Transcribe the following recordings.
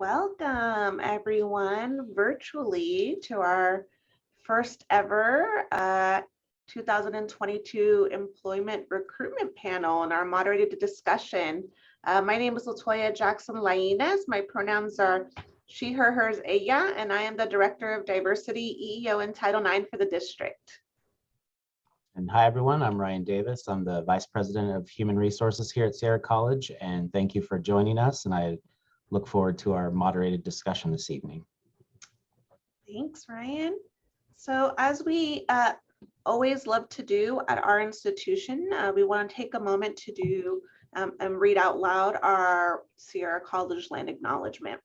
Welcome everyone virtually to our first ever 2022 employment recruitment panel and our moderated discussion. My name is Latoya Jackson Lainez. My pronouns are she, her, hers, ella, and I am the Director of Diversity, EEO, and Title IX for the district. And hi, everyone. I'm Ryan Davis. I'm the Vice President of Human Resources here at Sierra College, and thank you for joining us. And I look forward to our moderated discussion this evening. Thanks, Ryan. So as we always love to do at our institution, we want to take a moment to do and read out loud our Sierra College land acknowledgement.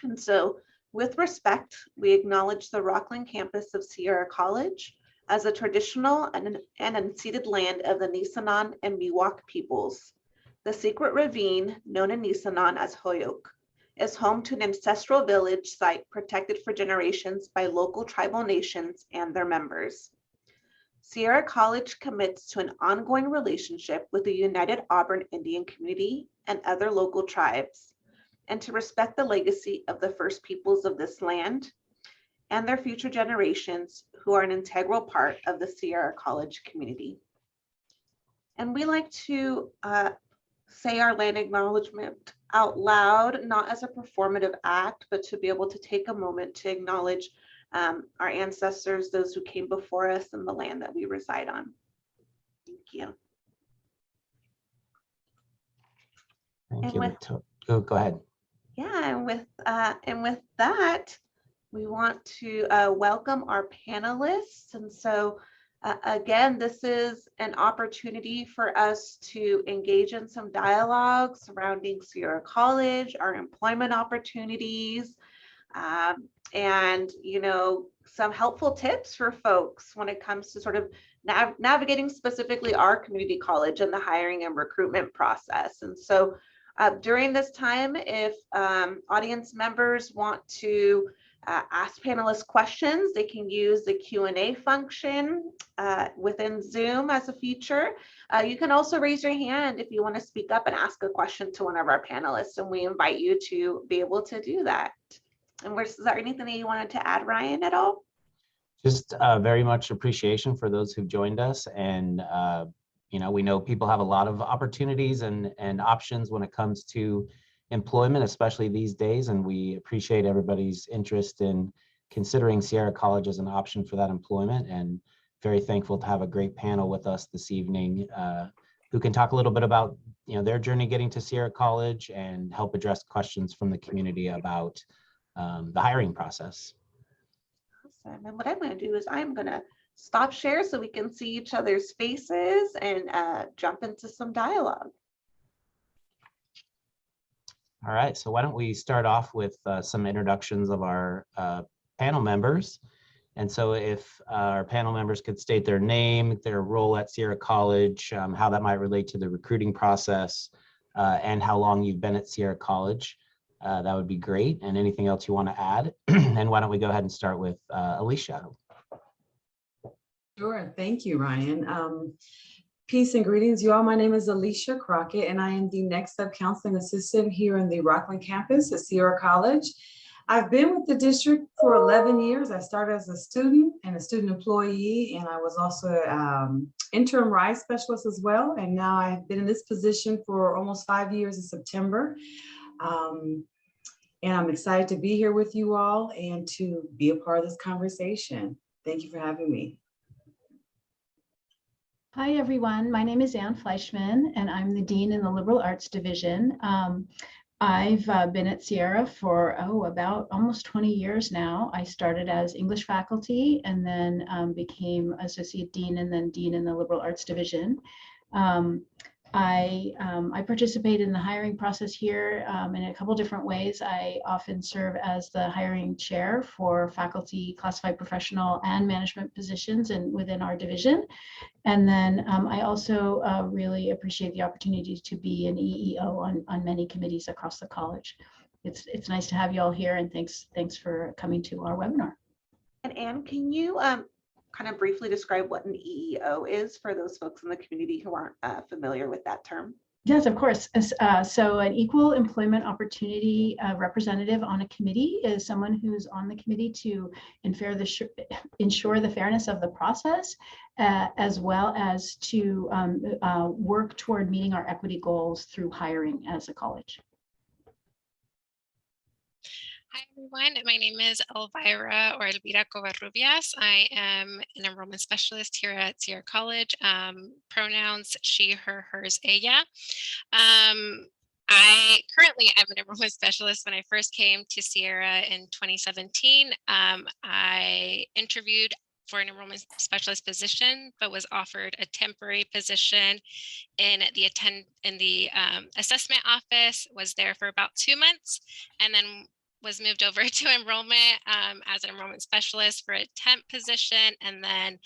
And so with respect, we acknowledge the Rockland campus of Sierra College as a traditional and unceded land of the Nisenan and Miwok peoples. The secret ravine, known in Nisenan as Hoyok, is home to an ancestral village site protected for generations by local tribal nations and their members. Sierra College commits to an ongoing relationship with the United Auburn Indian community and other local tribes, and to respect the legacy of the first peoples of this land and their future generations who are an integral part of the Sierra College community. And we like to say our land acknowledgement out loud, not as a performative act, but to be able to take a moment to acknowledge our ancestors, those who came before us, and the land that we reside on. Thank you. Thank you. Go ahead. Yeah, and with that, we want to welcome our panelists. And so again, this is an opportunity for us to engage in some dialogue surrounding Sierra College, our employment opportunities, and some helpful tips for folks when it comes to sort of navigating specifically our community college and the hiring and recruitment process. And so during this time, if audience members want to ask panelists questions, they can use the Q&A function within Zoom as a feature. You can also raise your hand if you want to speak up and ask a question to one of our panelists, and we invite you to be able to do that. And is there anything that you wanted to add, Ryan, at all? Just very much appreciation for those who've joined us. And we know people have a lot of opportunities and options when it comes to employment, especially these days, and we appreciate everybody's interest in considering Sierra College as an option for that employment, and very thankful to have a great panel with us this evening who can talk a little bit about their journey getting to Sierra College and help address questions from the community about the hiring process. Awesome. And what I'm going to do is I'm going to stop share so we can see each other's faces and jump into some dialogue. All right, so why don't we start off with some introductions of our panel members. And so if our panel members could state their name, their role at Sierra College, how that might relate to the recruiting process, and how long you've been at Sierra College, that would be great. And anything else you want to add. And why don't we go ahead and start with Alicia. Sure, thank you, Ryan. Peace and greetings, you all. My name is Alicia Crockett, and I am the Next Step Counseling Assistant here in the Rockland campus at Sierra College. I've been with the district for 11 years. I started as a student and a student employee, and I was also interim RISE specialist as well. And now I've been in this position for almost 5 years in September. And I'm excited to be here with you all and to be a part of this conversation. Thank you for having me. Hi, everyone. My name is Ann Fleischman, and I'm the Dean in the Liberal Arts Division. I've been at Sierra for, about almost 20 years now. I started as English faculty and then became Associate Dean and then Dean in the Liberal Arts Division. I participate in the hiring process here in a couple different ways. I often serve as the hiring chair for faculty, classified professional, and management positions within our division. And then I also really appreciate the opportunity to be an EEO on many committees across the college. It's nice to have you all here, and thanks for coming to our webinar. And Anne, can you kind of briefly describe what an EEO is for those folks in the community who aren't familiar with that term? Yes, of course. So an equal employment opportunity representative on a committee is someone who's on the committee to ensure the fairness of the process, as well as to work toward meeting our equity goals through hiring as a college. Hi, everyone. My name is Elvira or Elvira Covarrubias. I am an enrollment specialist here at Sierra College. Pronouns she, her, hers, ella. I currently am an enrollment specialist. When I first came to Sierra in 2017, I interviewed for an enrollment specialist position, but was offered a temporary position in the assessment office, was there for about 2 months, and then was moved over to enrollment as an enrollment specialist for a temp position, and then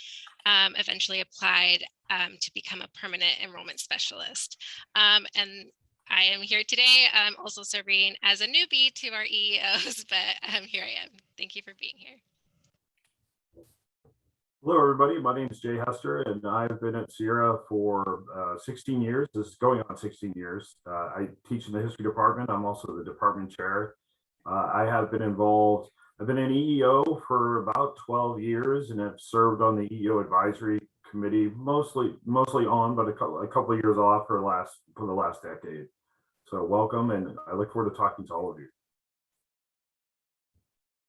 eventually applied to become a permanent enrollment specialist. And I am here today also serving as a newbie to our EEOs, but here I am. Thank you for being here. Hello, everybody. My name is Jay Hester, and I've been at Sierra for 16 years. This is going on 16 years. I teach in the history department. I'm also the department chair. I have been involved. I've been an EEO for about 12 years and have served on the EEO advisory committee, mostly on, but a couple of years off for the last decade. So welcome, and I look forward to talking to all of you.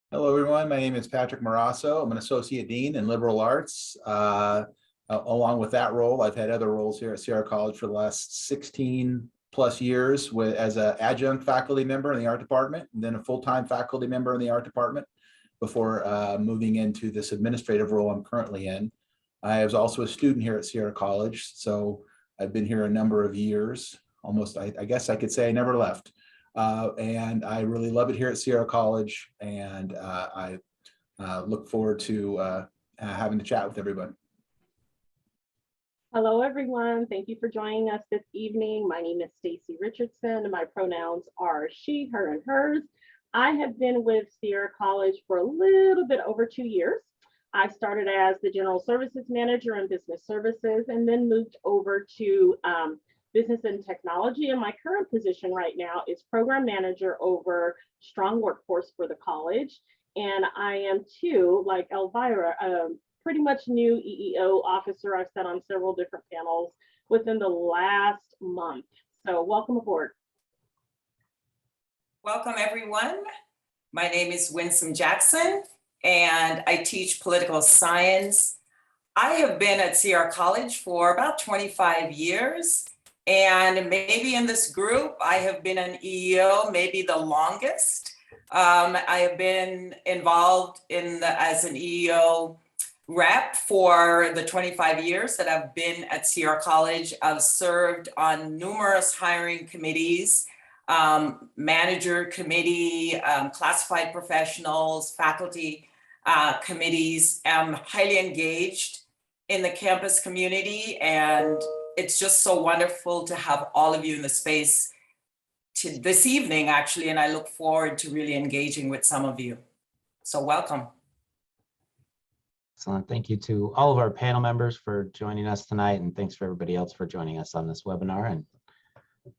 Hello, everyone. My name is Patrick Morasso. I'm an associate dean in liberal arts. Along with that role, I've had other roles here at Sierra College for the last 16 plus years as an adjunct faculty member in the art department, and then a full-time faculty member in the art department before moving into this administrative role I'm currently in. I was also a student here at Sierra College, so I've been here a number of years, almost, I guess I could say I never left. And I really love it here at Sierra College, and I look forward to having to chat with everybody. Hello, everyone. Thank you for joining us this evening. My name is Stacy Richardson, and my pronouns are she, her, and hers. I have been with Sierra College for a little bit over 2 years. I started as the General Services Manager in Business Services and then moved over to Business and Technology. And my current position right now is Program Manager over Strong Workforce for the college. And I am too, like Elvira, pretty much new EEO officer. I've sat on several different panels within the last month. So welcome aboard. Welcome, everyone. My name is Winsome Jackson, and I teach political science. I have been at Sierra College for about 25 years. And maybe in this group, I have been an EEO, maybe the longest. I have been involved as an EEO rep for the 25 years that I've been at Sierra College. I've served on numerous hiring committees, manager committee, classified professionals, faculty committees. I'm highly engaged in the campus community, and it's just so wonderful to have all of you in the space this evening, actually, and I look forward to really engaging with some of you. So welcome. Excellent. Thank you to all of our panel members for joining us tonight, and thanks for everybody else for joining us on this webinar. And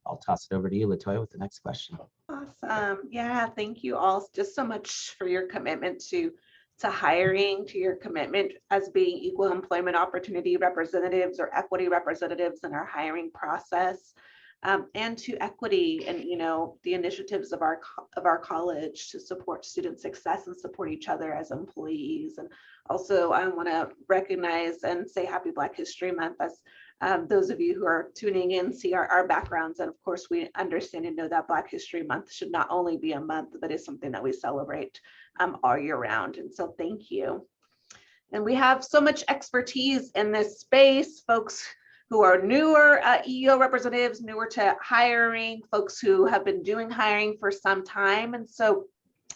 I'll toss it over to you, Latoya, with the next question. Awesome. Yeah, thank you all just so much for your commitment to hiring, to your commitment as being equal employment opportunity representatives or equity representatives in our hiring process, and to equity and, you know, the initiatives of our college to support student success and support each other as employees. And also I want to recognize and say happy Black History Month as those of you who are tuning in see our backgrounds. And of course, we understand and know that Black History Month should not only be a month, but is something that we celebrate all year round. And so thank you. And we have so much expertise in this space, folks who are newer EEO representatives, newer to hiring, folks who have been doing hiring for some time. And so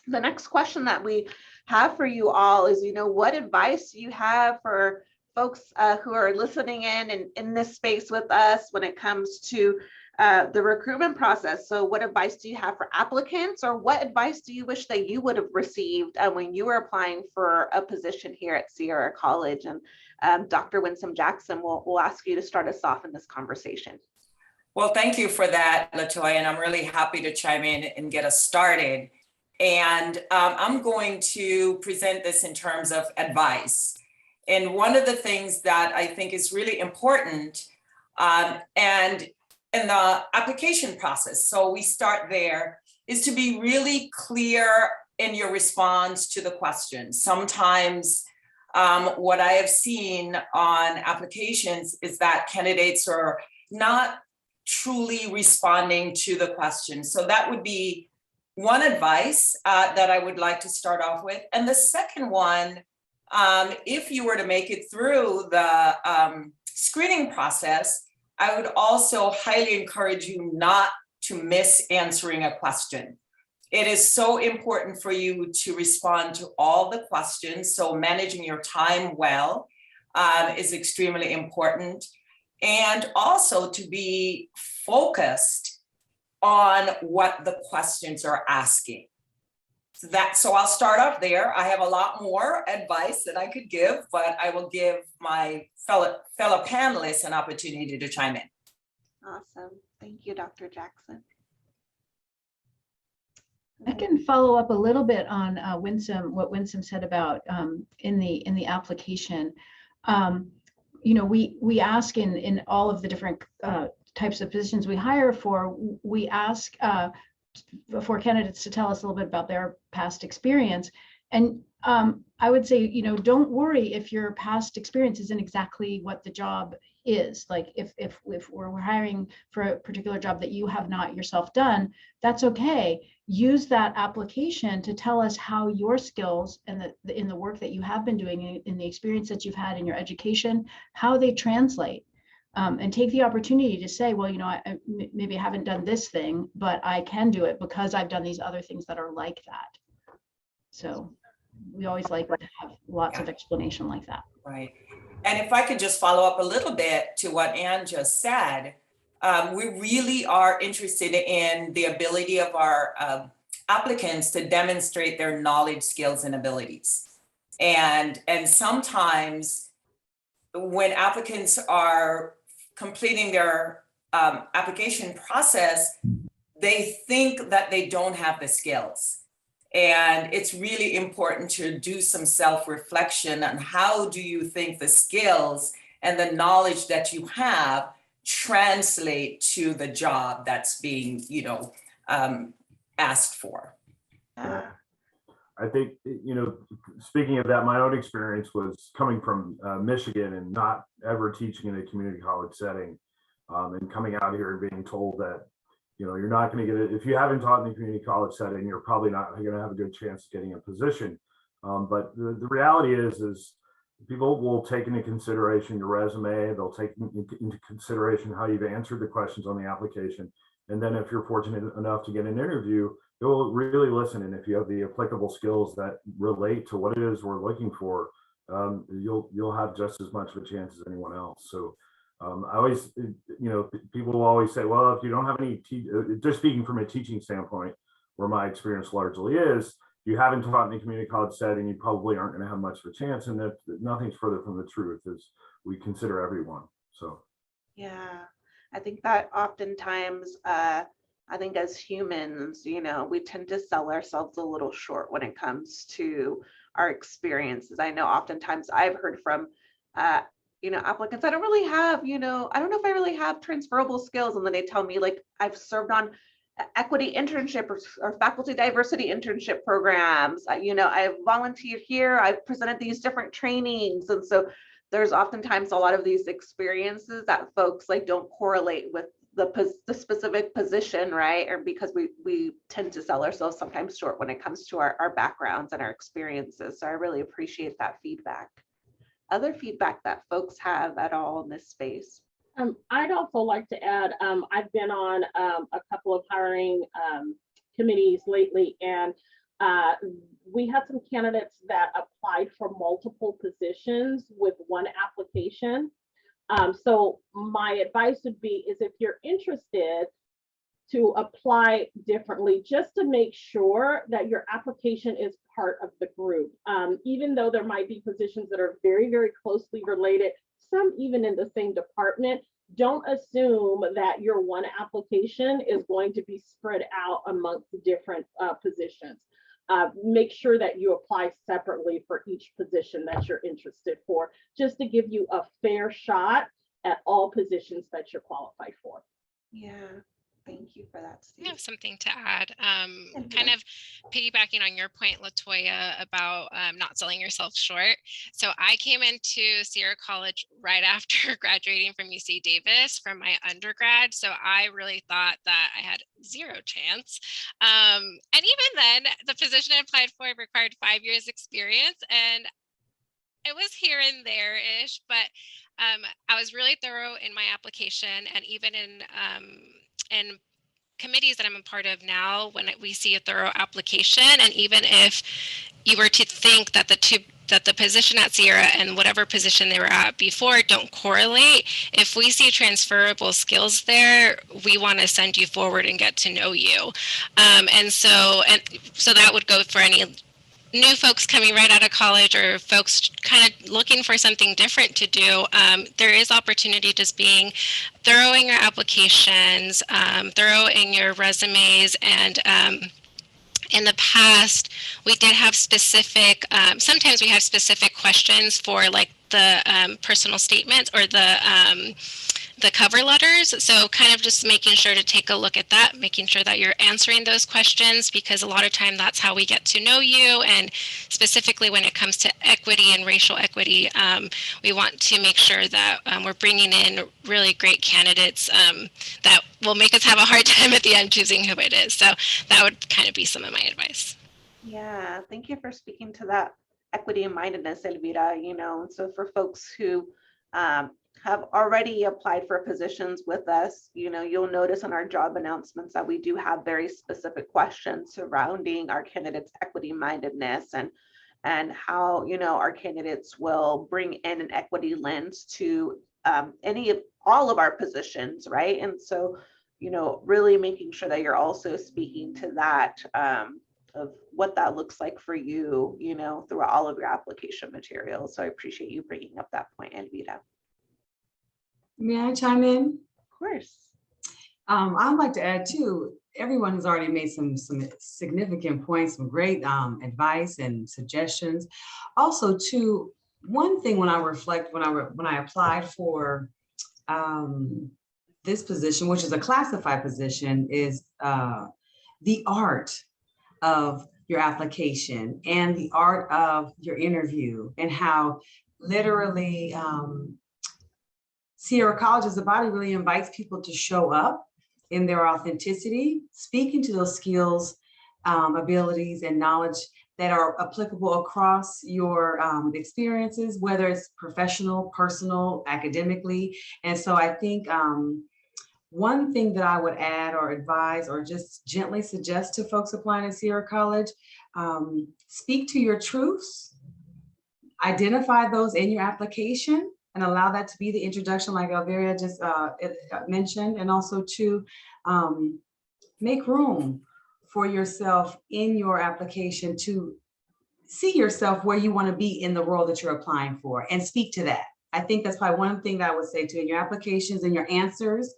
the next question that we have for you all is, you know, what advice do you have for folks who are listening in and in this space with us when it comes to the recruitment process? So what advice do you have for applicants, or what advice do you wish that you would have received when you were applying for a position here at Sierra College? And Dr. Winsome Jackson will ask you to start us off in this conversation. Well, thank you for that, LaToya, and I'm really happy to chime in and get us started. And I'm going to present this in terms of advice. And one of the things that I think is really important, and in the application process, so we start there, is to be really clear in your response to the question. Sometimes what I have seen on applications is that candidates are not truly responding to the question. So that would be one advice that I would like to start off with. And the second one, if you were to make it through the screening process, I would also highly encourage you not to miss answering a question. It is so important for you to respond to all the questions. So managing your time well is extremely important. And also to be focused on what the questions are asking. So I'll start off there. I have a lot more advice that I could give, but I will give my fellow panelists an opportunity to chime in. Awesome. Thank you, Dr. Jackson. I can follow up a little bit on what Winsome said about in the application. You know, we ask in all of the different types of positions we hire for, we ask for candidates to tell us a little bit about their past experience. And I would say, you know, don't worry if your past experience isn't exactly what the job is. Like if we're hiring for a particular job that you have not yourself done, that's okay. Use that application to tell us how your skills and in the work that you have been doing, in the experience that you've had in your education, how they translate. And take the opportunity to say, well, you know, I maybe haven't done this thing, but I can do it because I've done these other things that are like that. So we always like to have lots of explanation like that. Right. And if I could just follow up a little bit to what Ann just said, we really are interested in the ability of our applicants to demonstrate their knowledge, skills, and abilities. And sometimes when applicants are completing their application process, they think that they don't have the skills. And it's really important to do some self-reflection on how do you think the skills and the knowledge that you have translate to the job that's being, you know, asked for. I think, you know, speaking of that, my own experience was coming from Michigan and not ever teaching in a community college setting, and coming out here and being told that, you know, you're not going to get it. If you haven't taught in a community college setting, you're probably not going to have a good chance of getting a position. But the reality is people will take into consideration your resume. They'll take into consideration how you've answered the questions on the application. And then if you're fortunate enough to get an interview, they'll really listen. And if you have the applicable skills that relate to what it is we're looking for, you'll have just as much of a chance as anyone else. So I always, you know, people will always say, well, if you don't have any, just speaking from a teaching standpoint, where my experience largely is, you haven't taught in a community college setting, you probably aren't going to have much of a chance. And that nothing's further from the truth, as we consider everyone. So yeah, I think that oftentimes, I think as humans, you know, we tend to sell ourselves a little short when it comes to our experiences. I know oftentimes I've heard from, you know, applicants, I don't really have, you know, I don't know if I really have transferable skills. And then they tell me, like, I've served on equity internship or faculty diversity internship programs. You know, I've volunteered here, I've presented these different trainings. And so there's oftentimes a lot of these experiences that folks like don't correlate with the specific position, right? Or because we tend to sell ourselves sometimes short when it comes to our backgrounds and our experiences. So I really appreciate that feedback. Other feedback that folks have at all in this space? I'd also like to add, I've been on a couple of hiring committees lately, and we had some candidates that applied for multiple positions with one application. So my advice would be is if you're interested to apply differently, just to make sure that your application is part of the group. Even though there might be positions that are very, very closely related, some even in the same department, don't assume that your one application is going to be spread out amongst different positions. Make sure that you apply separately for each position that you're interested for, just to give you a fair shot at all positions that you're qualified for. Yeah, thank you for that, I Steve. have something to add. Kind of piggybacking on your point, Latoya, about not selling yourself short. So I came into Sierra College right after graduating from UC Davis from my undergrad. So I really thought that I had zero chance. And even then, the position I applied for required 5 years experience, and it was here and there-ish, but I was really thorough in my application, and even in committees that I'm a part of now, when we see a thorough application, and even if you were to think that the position at Sierra and whatever position they were at before don't correlate, if we see transferable skills there, we want to send you forward and get to know you. And so that would go for any new folks coming right out of college or folks kind of looking for something different to do. There is opportunity just being thorough in your applications, thorough in your resumes, and in the past, we did have specific, sometimes we have specific questions for like the personal statements or the cover letters. So kind of just making sure to take a look at that, making sure that you're answering those questions, because a lot of time that's how we get to know you. And specifically when it comes to equity and racial equity, we want to make sure that we're bringing in really great candidates that will make us have a hard time at the end choosing who it is. So that would kind of be some of my advice. Yeah, thank you for speaking to that equity and mindedness, Elvira. So for folks who have already applied for positions with us, you'll notice in our job announcements that we do have very specific questions surrounding our candidates' equity mindedness and how, our candidates will bring in an equity lens to all of our positions, right? And so, really making sure that you're also speaking to that of what that looks like for you, through all of your application materials. So I appreciate you bringing up that point, Elvira. May I chime in? Of course. I'd like to add too, everyone has already made some significant points, some great advice and suggestions. Also too, one thing when I reflect, when I applied for this position, which is a classified position, is the art of your application and the art of your interview, and how literally Sierra College as a body really invites people to show up in their authenticity, speaking to those skills, abilities, and knowledge that are applicable across your experiences, whether it's professional, personal, academically. And so I think one thing that I would add or advise or just gently suggest to folks applying at Sierra College, speak to your truths, identify those in your application, and allow that to be the introduction, like Elvira just mentioned, and also to make room for yourself in your application to see yourself where you want to be in the role that you're applying for, and speak to that. I think that's probably one thing that I would say to in your applications and your answers,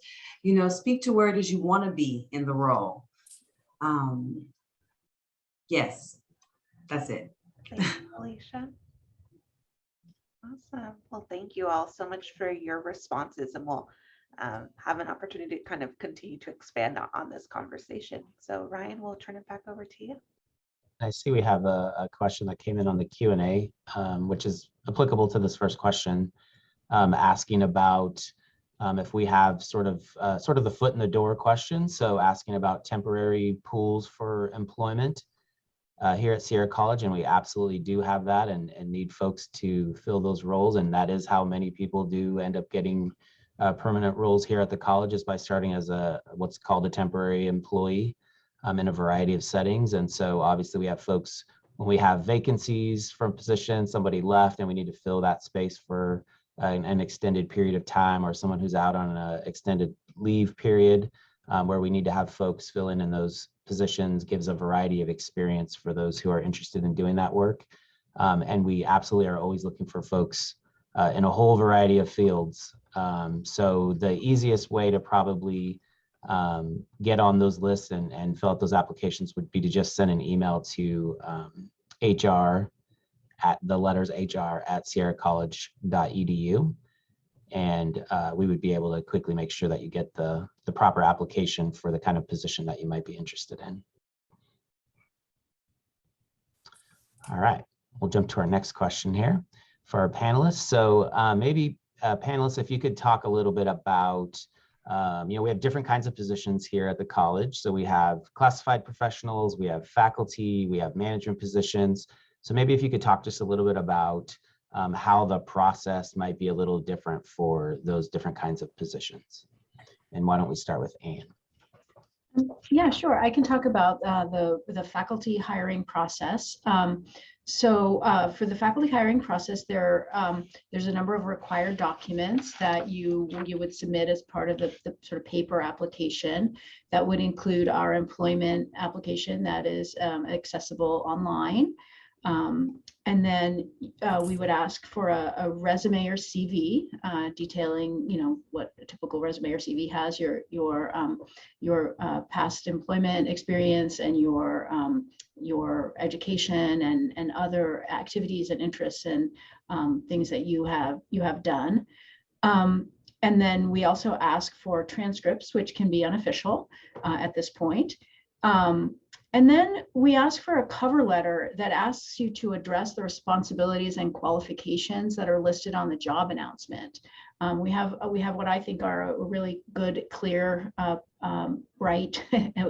speak to where it is you want to be in the role. Yes, that's it. Thank you, Alicia. Awesome. Well, thank you all so much for your responses, and we'll have an opportunity to kind of continue to expand on this conversation. So Ryan, we'll turn it back over to you. I see we have a question that came in on the Q&A, which is applicable to this first question, asking about if we have sort of the foot in the door question. So asking about temporary pools for employment here at Sierra College, and we absolutely do have that and need folks to fill those roles. And that is how many people do end up getting permanent roles here at the college, is by starting as what's called a temporary employee in a variety of settings. And so obviously we have folks, when we have vacancies from positions, somebody left and we need to fill that space for an extended period of time, or someone who's out on an extended leave period, where we need to have folks fill in those positions, gives a variety of experience for those who are interested in doing that work. And we absolutely are always looking for folks in a whole variety of fields. So the easiest way to probably get on those lists and fill out those applications would be to just send an email to HR at the letters HR@sierracollege.edu. And we would be able to quickly make sure that you get the proper application for the kind of position that you might be interested in. All right, we'll jump to our next question here for our panelists. So maybe panelists, if you could talk a little bit about, we have different kinds of positions here at the college. So we have classified professionals, we have faculty, we have management positions. So maybe if you could talk just a little bit about how the process might be a little different for those different kinds of positions. And why don't we start with Anne? Yeah, sure. I can talk about the faculty hiring process. So for the faculty hiring process, there's a number of required documents that you would submit as part of the sort of paper application. That would include our employment application that is accessible online. And then we would ask for a resume or CV detailing, what a typical resume or CV has, your past employment experience and your education and other activities and interests and things that you have done. And then we also ask for transcripts, which can be unofficial at this point. And then we ask for a cover letter that asks you to address the responsibilities and qualifications that are listed on the job announcement. We have what I think are a really good, clear, bright,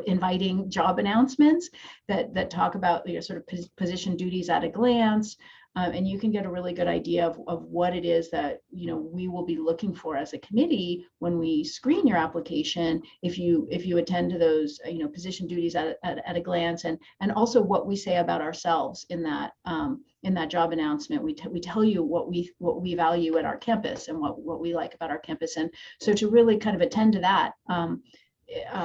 inviting job announcements that talk about sort of position duties at a glance. And you can get a really good idea of what it is that we will be looking for as a committee when we screen your application. If you attend to those position duties at a glance, and also what we say about ourselves in that job announcement. We tell you what we value at our campus and what we like about our campus. And so to really kind of attend to that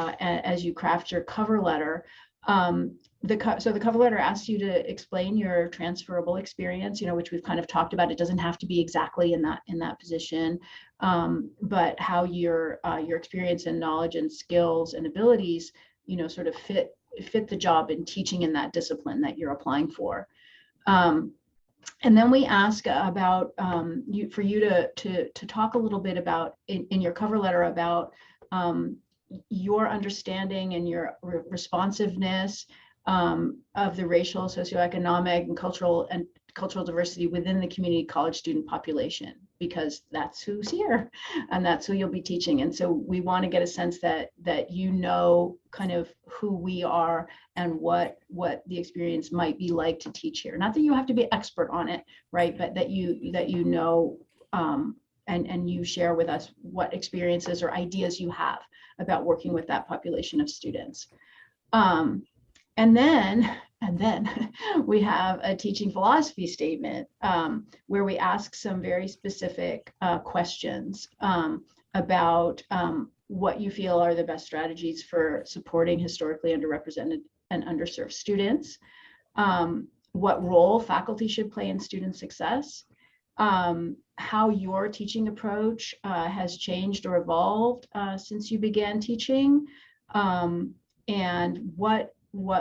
as you craft your cover letter. So the cover letter asks you to explain your transferable experience, which we've kind of talked about. It doesn't have to be exactly in that position, but how your experience and knowledge and skills and abilities, sort of fit the job in teaching in that discipline that you're applying for. And then we ask about for you to talk a little bit about in your cover letter about your understanding and your responsiveness of the racial, socioeconomic, and cultural diversity within the community college student population, because that's who's here and that's who you'll be teaching. And so we want to get a sense that kind of who we are and what the experience might be like to teach here. Not that you have to be expert on it, right? But that you know and you share with us what experiences or ideas you have about working with that population of students. And then we have a teaching philosophy statement where we ask some very specific questions about what you feel are the best strategies for supporting historically underrepresented and underserved students, what role faculty should play in student success, how your teaching approach has changed or evolved since you began teaching, and what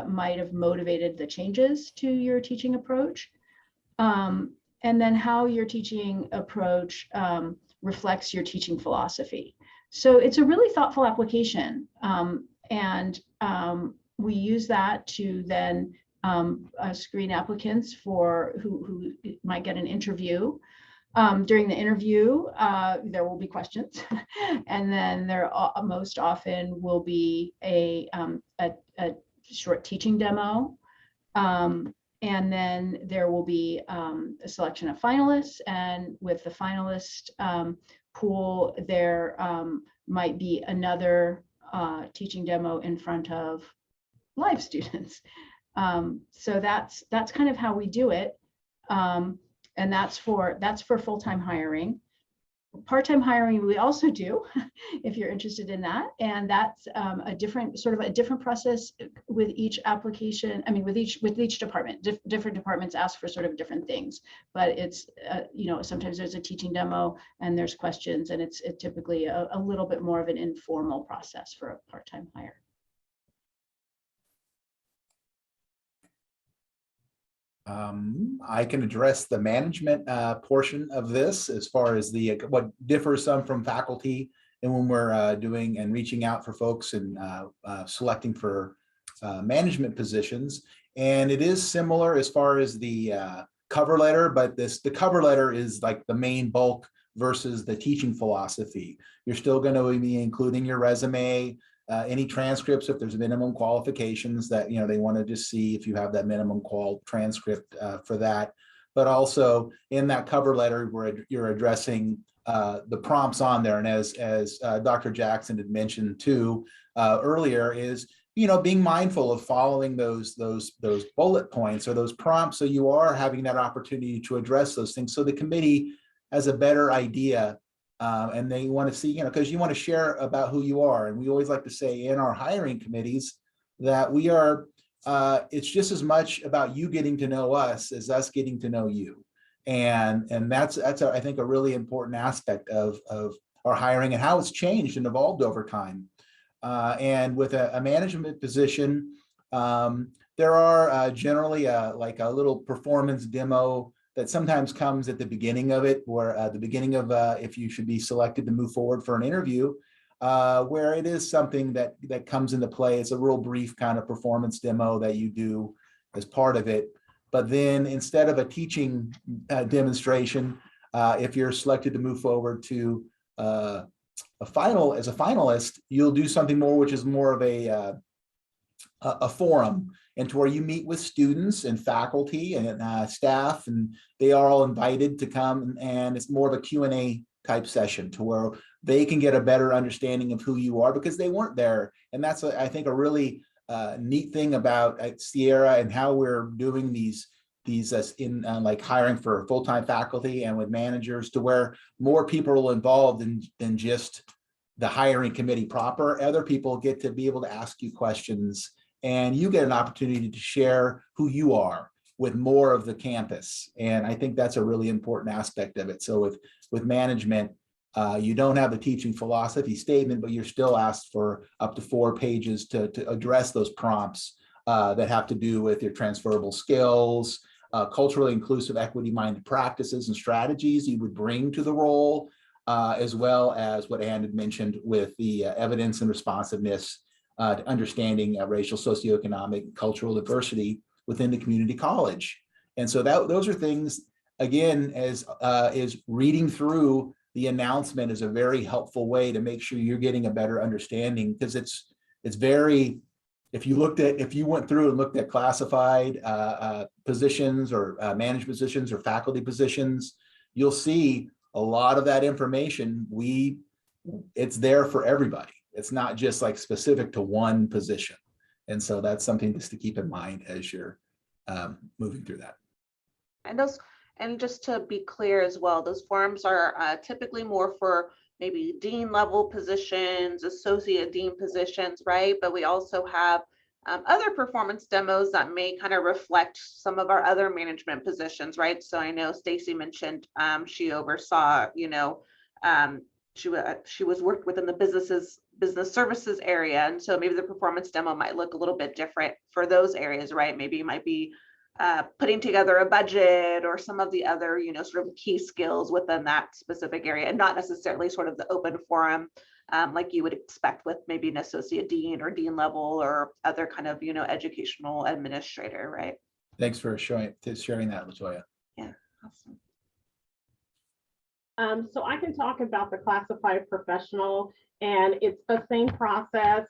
might have motivated the changes to your teaching approach, and then how your teaching approach reflects your teaching philosophy. So it's a really thoughtful application, and we use that to then screen applicants for who might get an interview. During the interview, there will be questions, and then there most often will be a short teaching demo, and then there will be a selection of finalists, and with the finalist pool, there might be another teaching demo in front of live students. So that's kind of how we do it, and that's for full-time hiring. part-time hiring we also do, if you're interested in that. And that's a different process with each application. I mean, with each department, different departments ask for sort of different things, but it's, sometimes there's a teaching demo and there's questions, and it's typically a little bit more of an informal process for a part-time hire. I can address the management portion of this as far as what differs some from faculty, and when we're doing and reaching out for folks and selecting for management positions. And it is similar as far as the cover letter, but the cover letter is like the main bulk versus the teaching philosophy. You're still going to be including your resume, any transcripts if there's minimum qualifications that they want to just see if you have that minimum qual transcript for that. But also in that cover letter where you're addressing the prompts on there, and as Dr. Jackson had mentioned too earlier, is being mindful of following those bullet points or those prompts, so you are having that opportunity to address those things, so the committee has a better idea. And they want to see, because you want to share about who you are. And we always like to say in our hiring committees that we are, it's just as much about you getting to know us as us getting to know you. And that's I think, a really important aspect of our hiring and how it's changed and evolved over time. And with a management position, there are generally like a little performance demo that sometimes comes at the beginning of it, or the beginning of if you should be selected to move forward for an interview, where it is something that comes into play. It's a real brief kind of performance demo that you do as part of it. But then instead of a teaching demonstration, if you're selected to move forward to as a finalist, you'll do something more, which is more of a forum, and to where you meet with students and faculty and staff, and they are all invited to come, and it's more of a Q&A type session to where they can get a better understanding of who you are because they weren't there. And that's, I think, a really neat thing about Sierra and how we're doing these in like hiring for full-time faculty and with managers, to where more people are involved than just the hiring committee proper. Other people get to be able to ask you questions, and you get an opportunity to share who you are with more of the campus. And I think that's a really important aspect of it. So with management, you don't have a teaching philosophy statement, but you're still asked for up to 4 pages to address those prompts that have to do with your transferable skills, culturally inclusive, equity-minded practices and strategies you would bring to the role, as well as what Ann had mentioned with the evidence and responsiveness to understanding racial, socioeconomic, cultural diversity within the community college. And so those are things, again, as is reading through the announcement is a very helpful way to make sure you're getting a better understanding, because it's very, if you went through and looked at classified positions or management positions or faculty positions, you'll see a lot of that information. It's there for everybody. It's not just like specific to one position. And so that's something just to keep in mind as you're moving through that. And just to be clear as well, those forums are typically more for maybe dean level positions, associate dean positions, right? But we also have other performance demos that may kind of reflect some of our other management positions, right? So I know Stacy mentioned she oversaw, she was worked within the business services area. And so maybe the performance demo might look a little bit different for those areas, right? Maybe it might be putting together a budget or some of the other, sort of key skills within that specific area, and not necessarily sort of the open forum like you would expect with maybe an associate dean or dean level or other kind of, educational administrator, right? Thanks for sharing that, LaToya. Yeah, awesome. So I can talk about the classified professional, and it's the same process.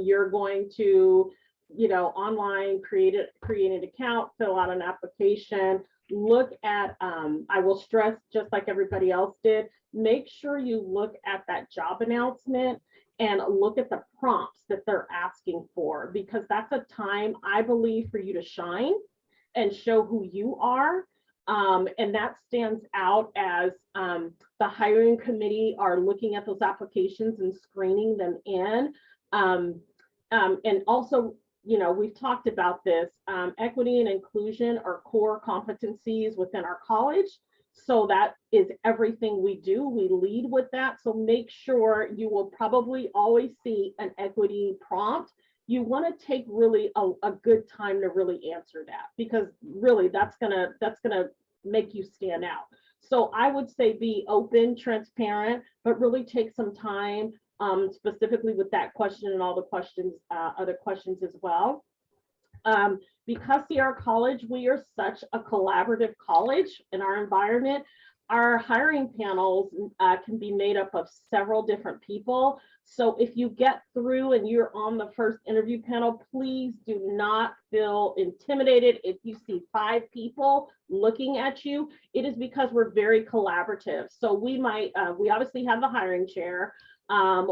You're going to, online create an account, fill out an application, look at, I will stress, just like everybody else did, make sure you look at that job announcement and look at the prompts that they're asking for, because that's a time, I believe, for you to shine and show who you are. And that stands out as the hiring committee are looking at those applications and screening them in. And also, you know, we've talked about this, equity and inclusion are core competencies within our college. So that is everything we do. We lead with that. So make sure you will probably always see an equity prompt. You want to take really a good time to really answer that, because really that's gonna make you stand out. So I would say be open, transparent, but really take some time, specifically with that question and all the questions, other questions as well. Because Sierra College, we are such a collaborative college in our environment. Our hiring panels can be made up of several different people. So if you get through and you're on the first interview panel, please do not feel intimidated. If you see 5 people looking at you, it is because we're very collaborative. So we might, we obviously have the hiring chair.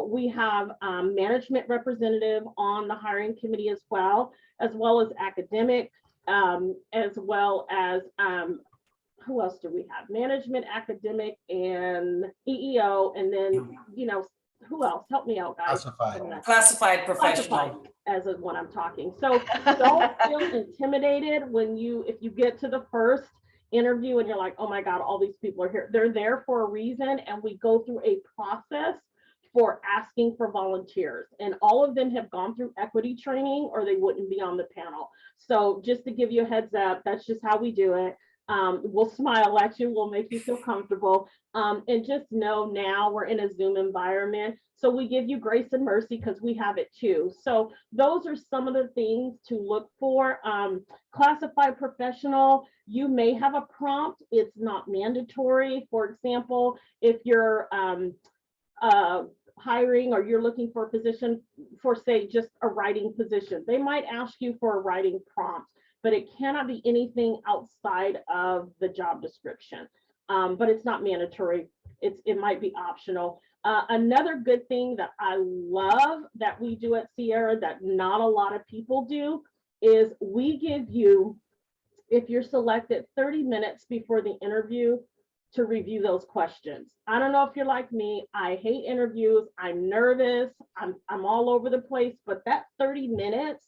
We have management representative on the hiring committee as well as academic, as well as who else do we have? Management, academic, and EEO, and then, you know, who else? Help me out, guys. Classified professional. Classified, as is when I'm talking. So don't feel intimidated if you get to the first interview and you're like, oh my God, all these people are here. They're there for a reason, and we go through a process for asking for volunteers, and all of them have gone through equity training or they wouldn't be on the panel. So just to give you a heads up, that's just how we do it. We'll smile at you, we'll make you feel comfortable, and just know now we're in a Zoom environment, so we give you grace and mercy because we have it too. So those are some of the things to look for. Classified professional, you may have a prompt, it's not mandatory. For example, if you're hiring or you're looking for a position for, say, just a writing position, they might ask you for a writing prompt, but it cannot be anything outside of the job description. But it's not mandatory. It might be optional. Another good thing that I love that we do at Sierra that not a lot of people do is we give you, if you're selected, 30 minutes before the interview to review those questions. I don't know if you're like me, I hate interviews, I'm nervous, I'm all over the place, but that 30 minutes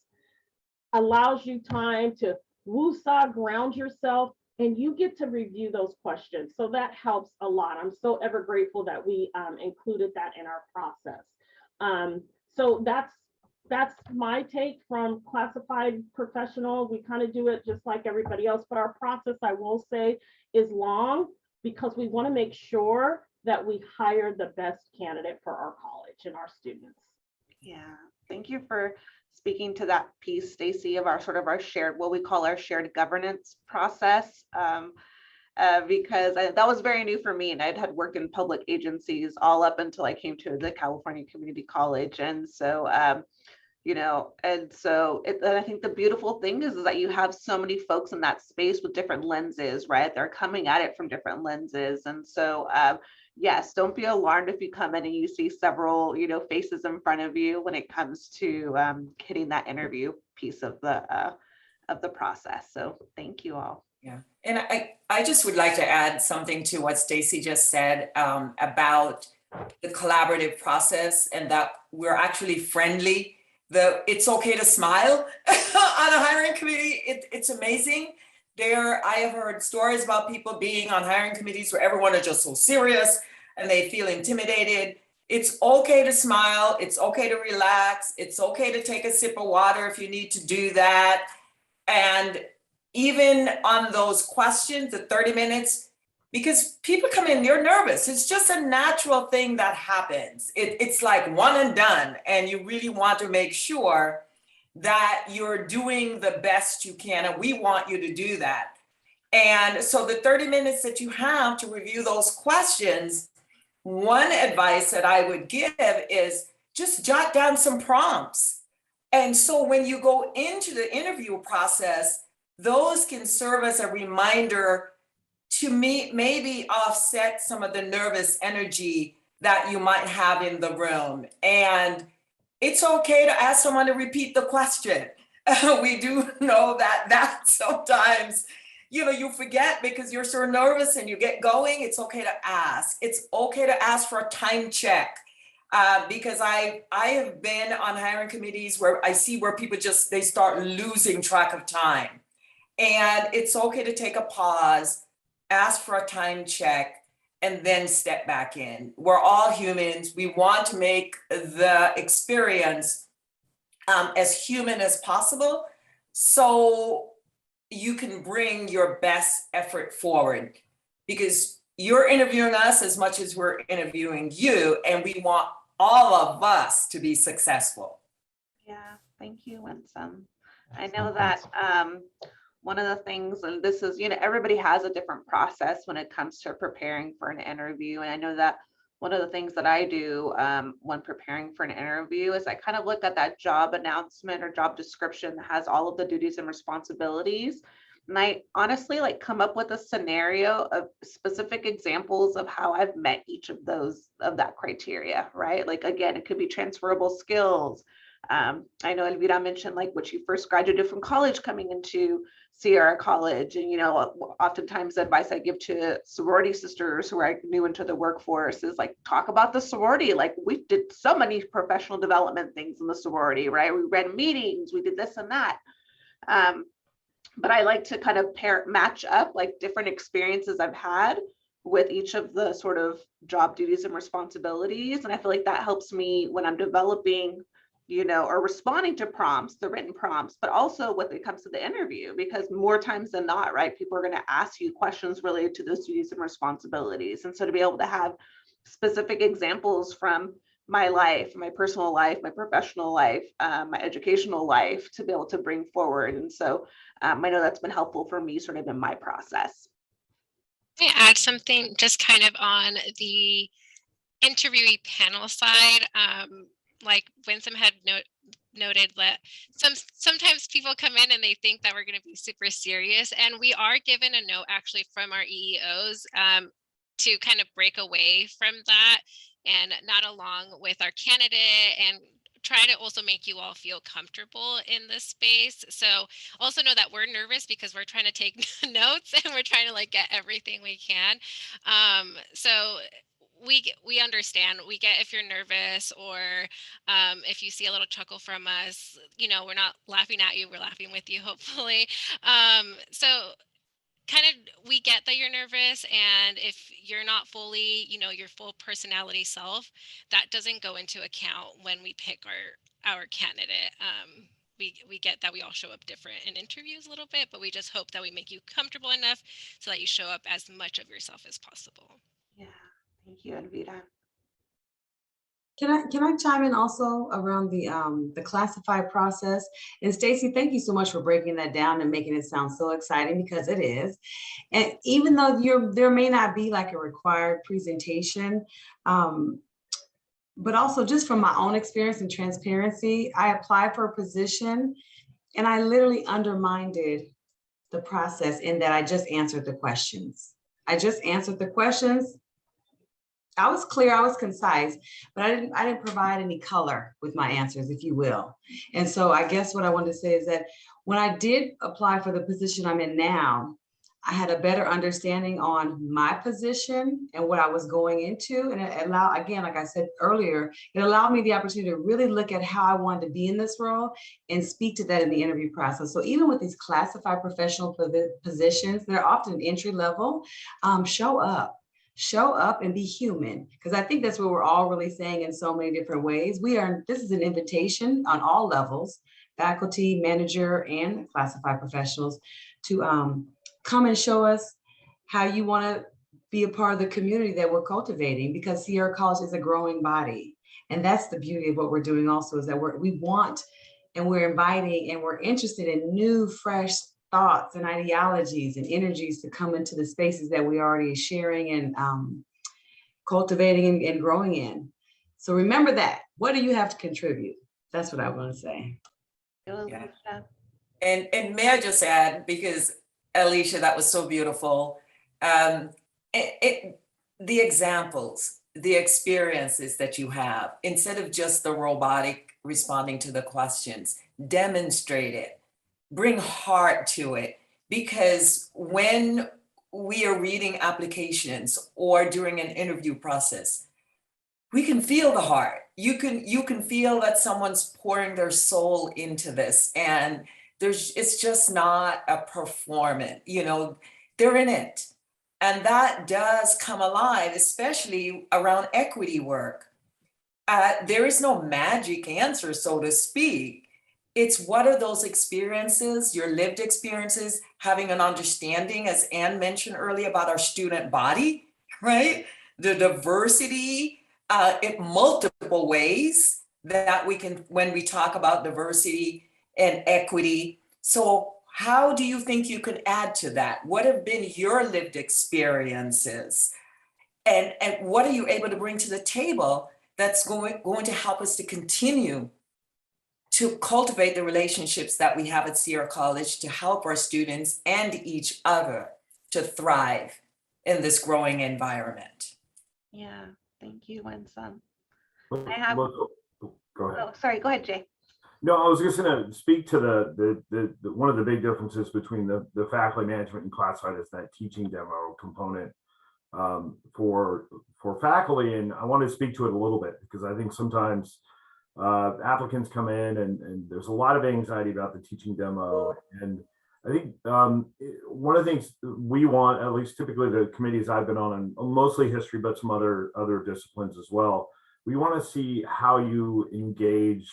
allows you time to woosah, ground yourself, and you get to review those questions. So that helps a lot. I'm so ever grateful that we included that in our process. So that's my take from classified professional. We kind of do it just like everybody else, but our process, I will say, is long because we want to make sure that we hire the best candidate for our college and our students. Yeah, thank you for speaking to that piece, Stacy, of our our shared, what we call our shared governance process, because that was very new for me, and I'd had worked in public agencies all up until I came to the California Community College, and so you know, and so I think the beautiful thing is that you have so many folks in that space with different lenses, right? They're coming at it from different lenses, and so yes, don't be alarmed if you come in and you see several, you know, faces in front of you when it comes to hitting that interview piece of the process. So thank you all. Yeah, and I just would like to add something to what Stacy just said about the collaborative process and that we're actually friendly. It's okay to smile on a hiring committee. It's amazing. I have heard stories about people being on hiring committees where everyone is just so serious and they feel intimidated. It's okay to smile. It's okay to relax. It's okay to take a sip of water if you need to do that. And even on those questions, the 30 minutes, because people come in, they're nervous. It's just a natural thing that happens. It's like one and done. And you really want to make sure that you're doing the best you can. And we want you to do that. And so the 30 minutes that you have to review those questions, one advice that I would give is just jot down some prompts. And so when you go into the interview process, those can serve as a reminder to maybe offset some of the nervous energy that you might have in the room. And it's okay to ask someone to repeat the question. We do know that sometimes you forget because you're so nervous and you get going. It's okay to ask. It's okay to ask for a time check. Because I have been on hiring committees where I see where people they start losing track of time. And it's okay to take a pause, ask for a time check, and then step back in. We're all humans. We want to make the experience as human as possible, so you can bring your best effort forward, because you're interviewing us as much as we're interviewing you, and we want all of us to be successful. Yeah, thank you, Winsome. I know that one of the things, and this is, everybody has a different process when it comes to preparing for an interview. And I know that one of the things that I do when preparing for an interview is I kind of look at that job announcement or job description that has all of the duties and responsibilities. And I honestly come up with a scenario of specific examples of how I've met each of that criteria, right? Like, again, it could be transferable skills. I know Elvira mentioned what you first graduated from college coming into Sierra College. And, oftentimes the advice I give to sorority sisters who are new into the workforce is talk about the sorority. We did so many professional development things in the sorority, right? We ran meetings, we did this and that. But I like to kind of match up different experiences I've had with each of the sort of job duties and responsibilities. And I feel like that helps me when I'm developing, or responding to prompts, the written prompts, but also when it comes to the interview, because more times than not, right, people are going to ask you questions related to those duties and responsibilities. And so to be able to have specific examples from my life, my personal life, my professional life, my educational life, to be able to bring forward. And so I know that's been helpful for me sort of in my process. Can I add something just kind of on the interviewee panel side? Like Winsome had noted that sometimes people come in and they think that we're going to be super serious, and we are given a note actually from our EEOs to kind of break away from that and nod along with our candidate and try to also make you all feel comfortable in this space. So also know that we're nervous because we're trying to take notes and we're trying to get everything we can. So we understand. We get if you're nervous, or if you see a little chuckle from us, we're not laughing at you, we're laughing with you, hopefully. So kind of, we get that you're nervous, and if you're not fully, your full personality self, that doesn't go into account when we pick our candidate. We get that we all show up different in interviews a little bit, but we just hope that we make you comfortable enough so that you show up as much of yourself as possible. Yeah, thank you, Elvira. Can I chime in also around the classified process? And Stacy, thank you so much for breaking that down and making it sound so exciting, because it is. And even though there may not be a required presentation, but also just from my own experience and transparency, I applied for a position and I literally undermined the process in that I just answered the questions. I just answered the questions. I was clear, I was concise, but I didn't provide any color with my answers, if you will. And so I guess what I wanted to say is that when I did apply for the position I'm in now, I had a better understanding on my position and what I was going into. And it allowed, again, like I said earlier, it allowed me the opportunity to really look at how I wanted to be in this role and speak to that in the interview process. So even with these classified professional positions, they're often entry level. Show up and be human, because I think that's what we're all really saying in so many different ways. This is an invitation on all levels, faculty, manager, and classified professionals, to come and show us how you want to be a part of the community that we're cultivating, because Sierra College is a growing body. And that's the beauty of what we're doing also, is that we want, and we're inviting, and we're interested in new, fresh thoughts and ideologies and energies to come into the spaces that we already are sharing and cultivating and growing in. So remember that. What do you have to contribute? That's what I want to say. Yeah. And may I just add, because Alicia, that was so beautiful. The examples, the experiences that you have, instead of just the robotic responding to the questions, demonstrate it. Bring heart to it. because when we are reading applications or during an interview process, we can feel the heart. You can feel that someone's pouring their soul into this, and it's just not a performance, they're in it. And that does come alive, especially around equity work. There is no magic answer, so to speak. It's what are those experiences, your lived experiences, having an understanding, as Anne mentioned earlier, about our student body, right? The diversity in multiple ways that we can, when we talk about diversity and equity. So how do you think you could add to that? What have been your lived experiences? And what are you able to bring to the table that's going to help us to continue to cultivate the relationships that we have at Sierra College to help our students and each other to thrive in this growing environment? Yeah, thank you, Winsome. Go I have, ahead. oh, sorry, go ahead, Jay. No, I was just going to speak to the one of the big differences between the faculty management and classified is that teaching demo component for faculty. And I want to speak to it a little bit because I think sometimes applicants come in and there's a lot of anxiety about the teaching demo. And I think one of the things we want, at least typically the committees I've been on, and mostly history, but some other disciplines as well, we want to see how you engage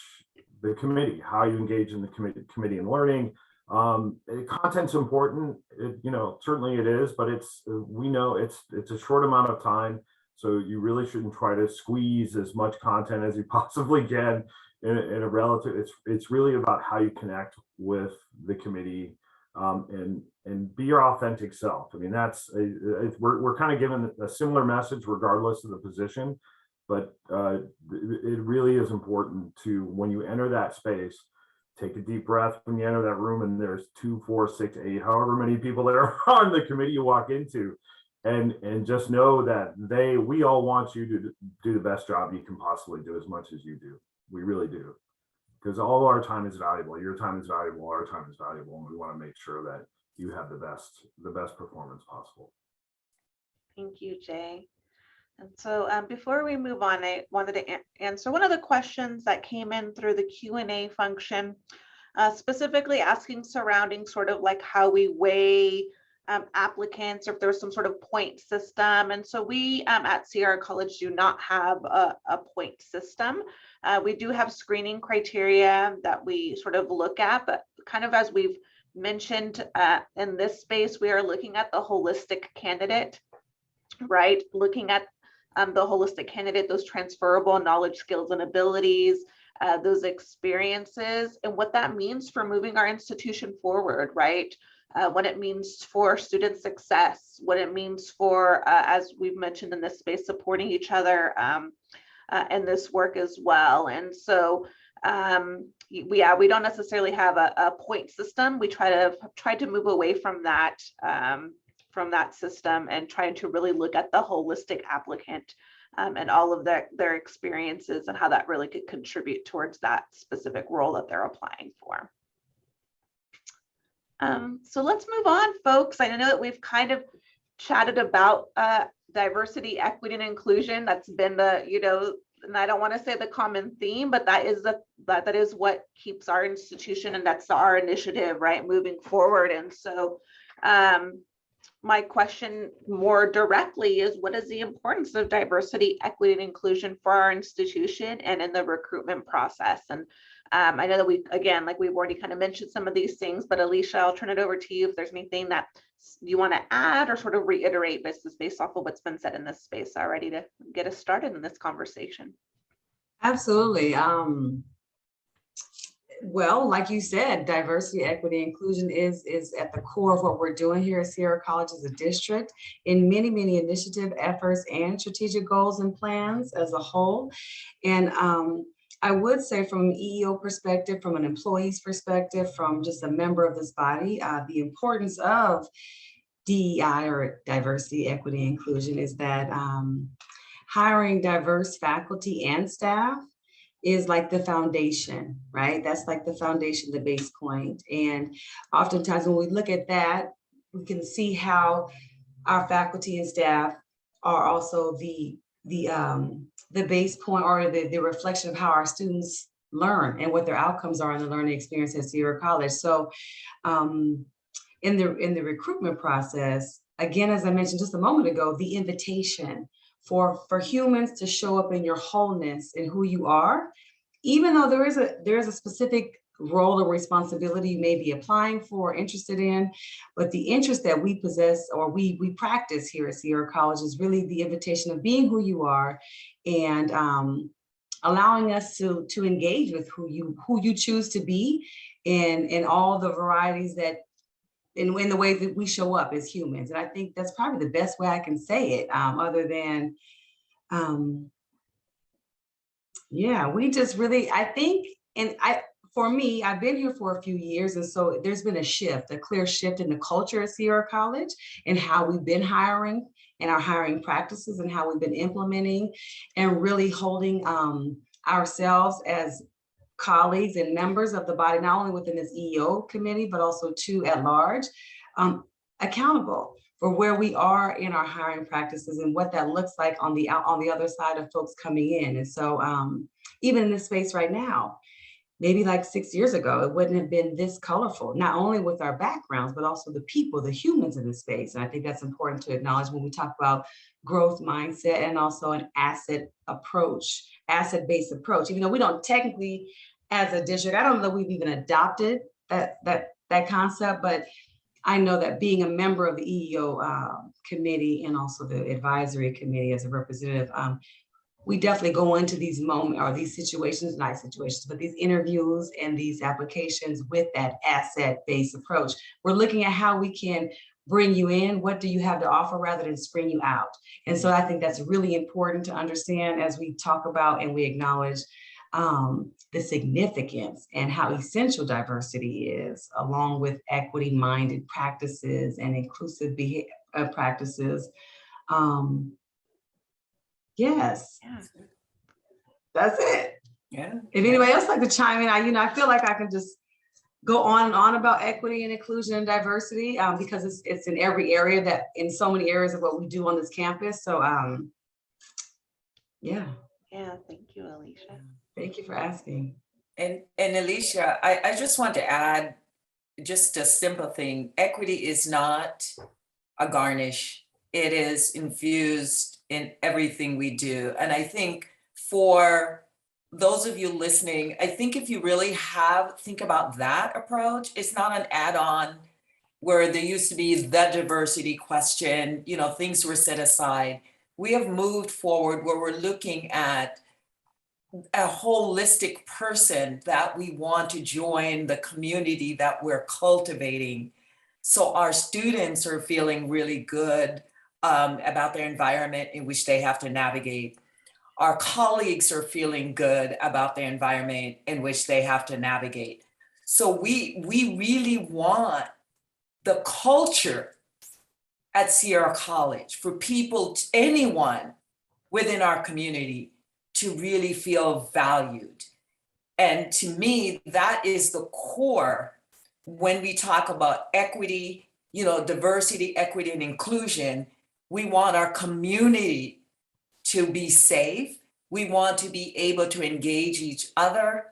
the committee, how you engage in the committee and learning. Content's important, certainly it is, but we know it's a short amount of time. So you really shouldn't try to squeeze as much content as you possibly can in a relative. It's really about how you connect with the committee and be your authentic self. I mean, we're kind of given a similar message regardless of the position, but it really is important to, when you enter that space, take a deep breath when you enter that room and there's 2, 4, 6, 8, however many people there are on the committee you walk into. And just know that we all want you to do the best job you can possibly do, as much as you do. We really do, because all our time is valuable. Your time is valuable. Our time is valuable, and we want to make sure that you have the best performance possible. Thank you, Jay. And so before we move on, I wanted to answer one of the questions that came in through the Q&A function, specifically asking surrounding sort of like how we weigh applicants, or if there's some sort of point system. And so we at Sierra College do not have a point system. We do have screening criteria that we sort of look at, but kind of as we've mentioned in this space, we are looking at the holistic candidate, right? Looking at the holistic candidate, those transferable knowledge, skills, and abilities, those experiences, and what that means for moving our institution forward, right? What it means for student success, what it means for, as we've mentioned in this space, supporting each other in this work as well. And so, we don't necessarily have a point system. We try to move away from that system and trying to really look at the holistic applicant and all of their experiences and how that really could contribute towards that specific role that they're applying for. So let's move on, folks. I know that we've kind of chatted about diversity, equity, and inclusion. That's been the, and I don't want to say the common theme, but that is what keeps our institution, and that's our initiative, right, moving forward. And so my question more directly is, what is the importance of diversity, equity, and inclusion for our institution and in the recruitment process? And I know that we've already kind of mentioned some of these things, but Alicia, I'll turn it over to you if there's anything that you want to add or sort of reiterate based off of what's been said in this space already to get us started in this conversation. Absolutely. Well, like you said, diversity, equity, inclusion is at the core of what we're doing here at Sierra College as a district in many, many initiative efforts and strategic goals and plans as a whole. And I would say from an EEO perspective, from an employee's perspective, from just a member of this body, the importance of DEI, or diversity, equity, inclusion, is that hiring diverse faculty and staff is like the foundation, right? That's like the foundation, the base point. And oftentimes when we look at that, we can see how our faculty and staff are also the base point, or the reflection of how our students learn and what their outcomes are in the learning experience at Sierra College. So in the recruitment process, again, as I mentioned just a moment ago, the invitation for humans to show up in your wholeness and who you are, even though there is a specific role or responsibility you may be applying for, interested in, but the interest that we possess or we practice here at Sierra College is really the invitation of being who you are, and allowing us to engage with who you choose to be in all the varieties that in the way that we show up as humans. And I think that's probably the best way I can say it, other than yeah, we just really, I think, for me, I've been here for a few years, and so there's been a clear shift in the culture at Sierra College and how we've been hiring and our hiring practices and how we've been implementing and really holding ourselves as colleagues and members of the body, not only within this EEO committee, but also too at large, accountable for where we are in our hiring practices and what that looks like on the other side of folks coming in. And so even in this space right now, maybe like 6 years ago, it wouldn't have been this colorful, not only with our backgrounds, but also the people, the humans in the space. And I think that's important to acknowledge when we talk about growth mindset and also an asset-based approach. Even though we don't technically, as a district, I don't know that we've even adopted that concept, but I know that being a member of the EEO committee and also the advisory committee as a representative, we definitely go into these moments or these situations, not situations, but these interviews and these applications with that asset-based approach. We're looking at how we can bring you in. What do you have to offer rather than spring you out? And so I think that's really important to understand as we talk about and we acknowledge the significance and how essential diversity is, along with equity-minded practices and inclusive practices. Yes, Yeah. That's it. Yeah. If anybody else like to chime in, I feel like I can just go on and on about equity and inclusion and diversity because it's in every area, that in so many areas of what we do on this campus. So yeah. Yeah, thank you, Alicia. Thank you for asking. And Alicia, I just want to add just a simple thing. Equity is not a garnish. It is infused in everything we do. And I think for those of you listening, I think if you really think about that approach, it's not an add-on where there used to be the diversity question, things were set aside. We have moved forward where we're looking at a holistic person that we want to join the community that we're cultivating. So our students are feeling really good about their environment in which they have to navigate. Our colleagues are feeling good about their environment in which they have to navigate. So we really want the culture at Sierra College for people, anyone within our community, to really feel valued. And to me, that is the core when we talk about equity, diversity, equity, and inclusion. We want our community to be safe. We want to be able to engage each other,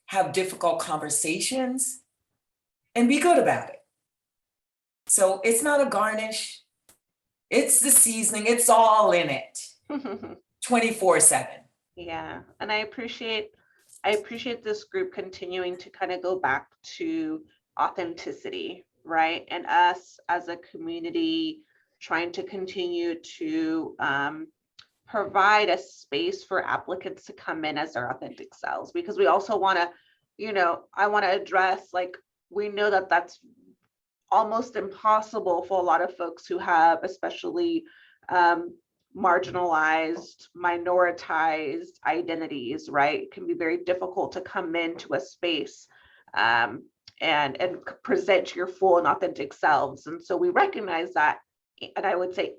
have difficult conversations, and be good about it. So it's not a garnish. It's the seasoning. It's all in it, 24/7. Yeah, and I appreciate this group continuing to kind of go back to authenticity, right? And us as a community trying to continue to provide a space for applicants to come in as their authentic selves, because we also want to, I want to address, like, we know that that's almost impossible for a lot of folks who have especially marginalized, minoritized identities, right? It can be very difficult to come into a space and present your full and authentic selves. And so we recognize that. And I would say,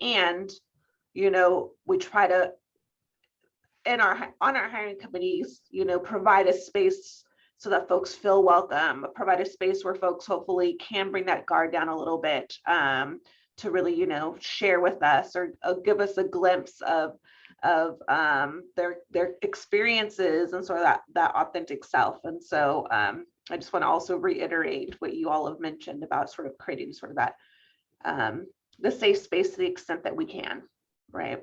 we try to on our hiring committees, provide a space so that folks feel welcome, provide a space where folks hopefully can bring that guard down a little bit, to really, share with us or give us a glimpse of their experiences and sort of that authentic self. And so I just want to also reiterate what you all have mentioned about sort of creating sort of that the safe space to the extent that we can, right?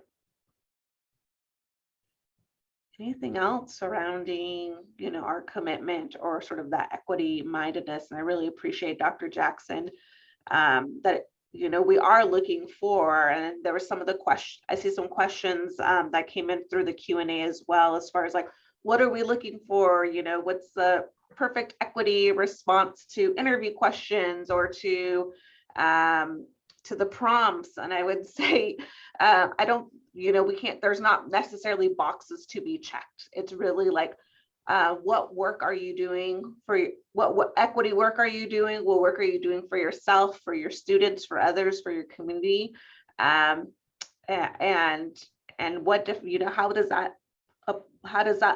Anything else surrounding, our commitment or sort of that equity mindedness? And I really appreciate Dr. Jackson, that, we are looking for, and there were some of the questions, I see some questions that came in through the Q&A as well, as far as like, what are we looking for? What's the perfect equity response to interview questions or to the prompts? And I would say, I don't, we can't, there's not necessarily boxes to be checked. It's really like, what work are you doing for what equity work are you doing? What work are you doing for yourself, for your students, for others, for your community? And what, how does that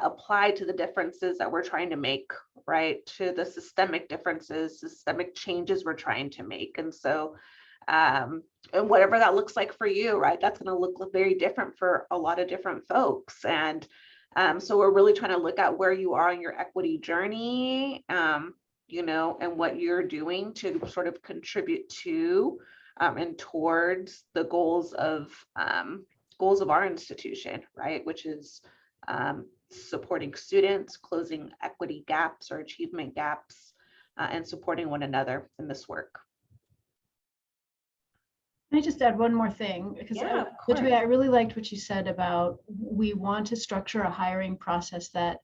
apply to the differences that we're trying to make, right? To the systemic differences, systemic changes we're trying to make. And so, and whatever that looks like for you, right? That's going to look very different for a lot of different folks. And so we're really trying to look at where you are in your equity journey, and what you're doing to sort of contribute to and towards the goals of our institution, right? Which is supporting students, closing equity gaps or achievement gaps, and supporting one another in this work. Can I just add one more thing? Because I really liked what you said about we want to structure a hiring process that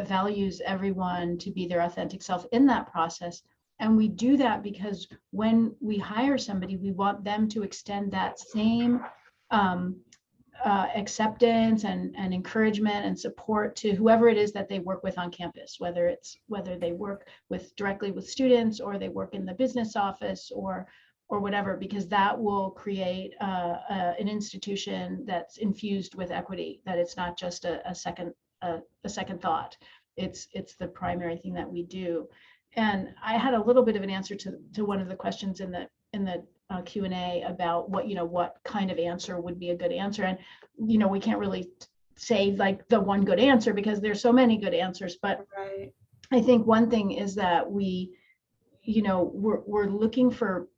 values everyone to be their authentic self in that process. And we do that because when we hire somebody, we want them to extend that same acceptance and encouragement and support to whoever it is that they work with on campus, whether they work directly with students or they work in the business office or whatever, because that will create an institution that's infused with equity, that it's not just a second thought. It's the primary thing that we do. And I had a little bit of an answer to one of the questions in the Q&A about what kind of answer would be a good answer. And, we can't really say like the one good answer because there's so many good answers. But right. I think one thing is that we're looking for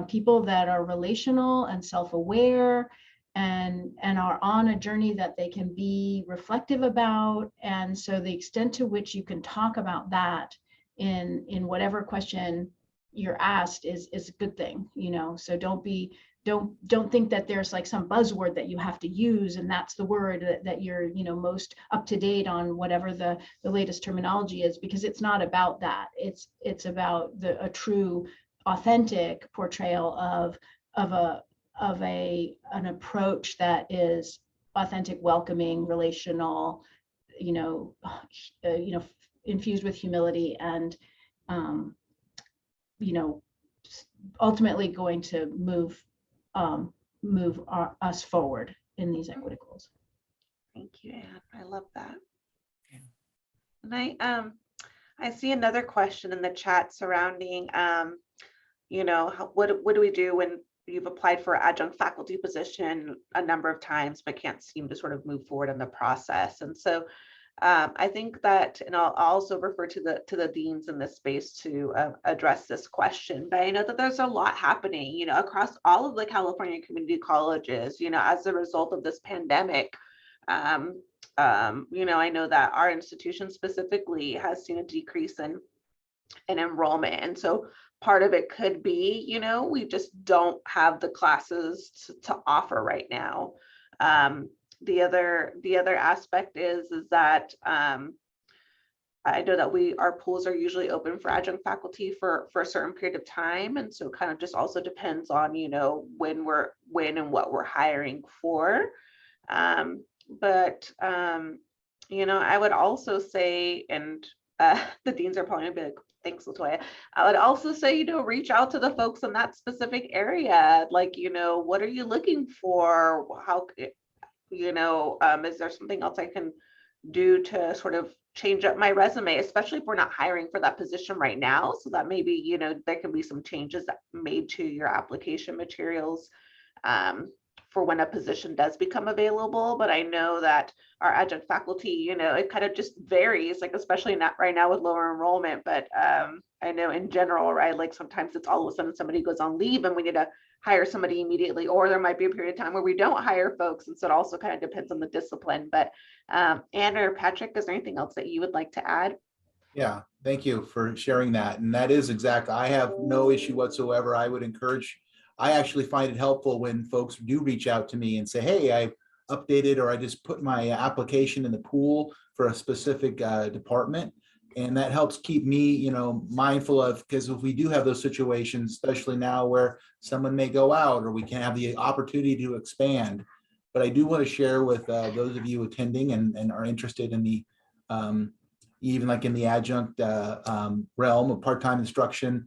people that are relational and self-aware and are on a journey that they can be reflective about. And so the extent to which you can talk about that in whatever question you're asked is a good thing, so don't think that there's like some buzzword that you have to use and that's the word that you're most up to date on, whatever the latest terminology is, because it's not about that. It's about a true authentic portrayal of an approach that is authentic, welcoming, relational, infused with humility and ultimately going to move us forward in these equity goals. Thank you, Anne. I love that. And I see another question in the chat surrounding, what do we do when you've applied for an adjunct faculty position a number of times but can't seem to sort of move forward in the process? And so I think that, and I'll also refer to the deans in this space to address this question, but I know that there's a lot happening, across all of the California community colleges, as a result of this pandemic. I know that our institution specifically has seen a decrease in enrollment. And so part of it could be, we just don't have the classes to offer right now. The other aspect is that I know that our pools are usually open for adjunct faculty for a certain period of time. And so kind of just also depends on, when and what we're hiring for. But I would also say, and the deans are probably gonna be like, thanks, Latoya. I would also say, reach out to the folks in that specific area. Like, what are you looking for? How, is there something else I can do to sort of change up my resume, especially if we're not hiring for that position right now. So that maybe, you know, there can be some changes that made to your application materials for when a position does become available. But I know that our adjunct faculty, you know, it kind of just varies, like especially not right now with lower enrollment. But I know in general, right, like sometimes it's all of a sudden somebody goes on leave and we need to hire somebody immediately, or there might be a period of time where we don't hire folks. And so it also kind of depends on the discipline. But Anne or Patrick, is there anything else that you would like to add? Yeah, thank you for sharing that. And that is exactly, I have no issue whatsoever. I would encourage, I actually find it helpful when folks do reach out to me and say, hey, I updated, or I just put my application in the pool for a specific department. And that helps keep me, you know, mindful of, because if we do have those situations, especially now where someone may go out or we can have the opportunity to expand. But I do want to share with those of you attending and are interested in the, even like in the adjunct realm of part-time instruction,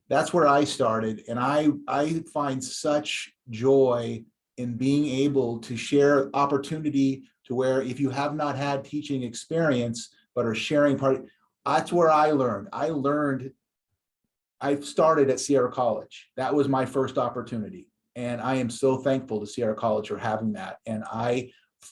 that's where I started. And I find such joy in being able to share opportunity to where if you have not had teaching experience, but are sharing part, that's where I learned. I started at Sierra College. That was my first opportunity. And I am so thankful to Sierra College for having that. And I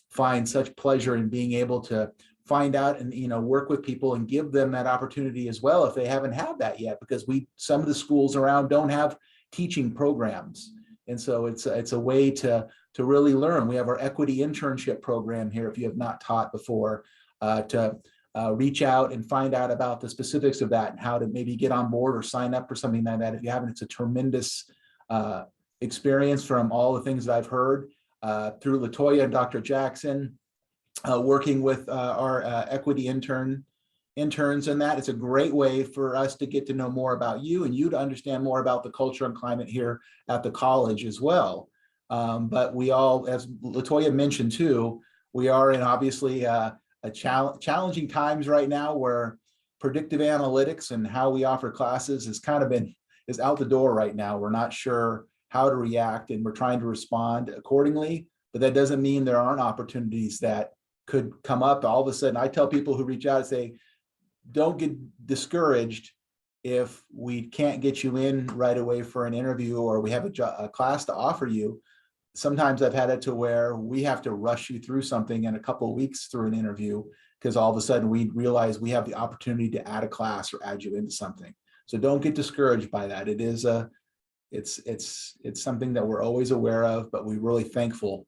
find such pleasure in being able to find out and, you know, work with people and give them that opportunity as well if they haven't had that yet, because some of the schools around don't have teaching programs. And so it's a way to really learn. We have our equity internship program here if you have not taught before, to reach out and find out about the specifics of that and how to maybe get on board or sign up for something like that. If you haven't, it's a tremendous experience from all the things that I've heard through LaToya and Dr. Jackson, working with our equity interns and that. It's a great way for us to get to know more about you and you to understand more about the culture and climate here at the college as well. But we all, as LaToya mentioned too, we are in obviously challenging times right now where predictive analytics and how we offer classes is out the door right now. We're not sure how to react and we're trying to respond accordingly, but that doesn't mean there aren't opportunities that could come up. All of a sudden, I tell people who reach out and say, don't get discouraged if we can't get you in right away for an interview or we have a class to offer you. Sometimes I've had it to where we have to rush you through something in a couple of weeks through an interview because all of a sudden we realize we have the opportunity to add a class or add you into something. So don't get discouraged by that. It is it's something that we're always aware of, but we're really thankful.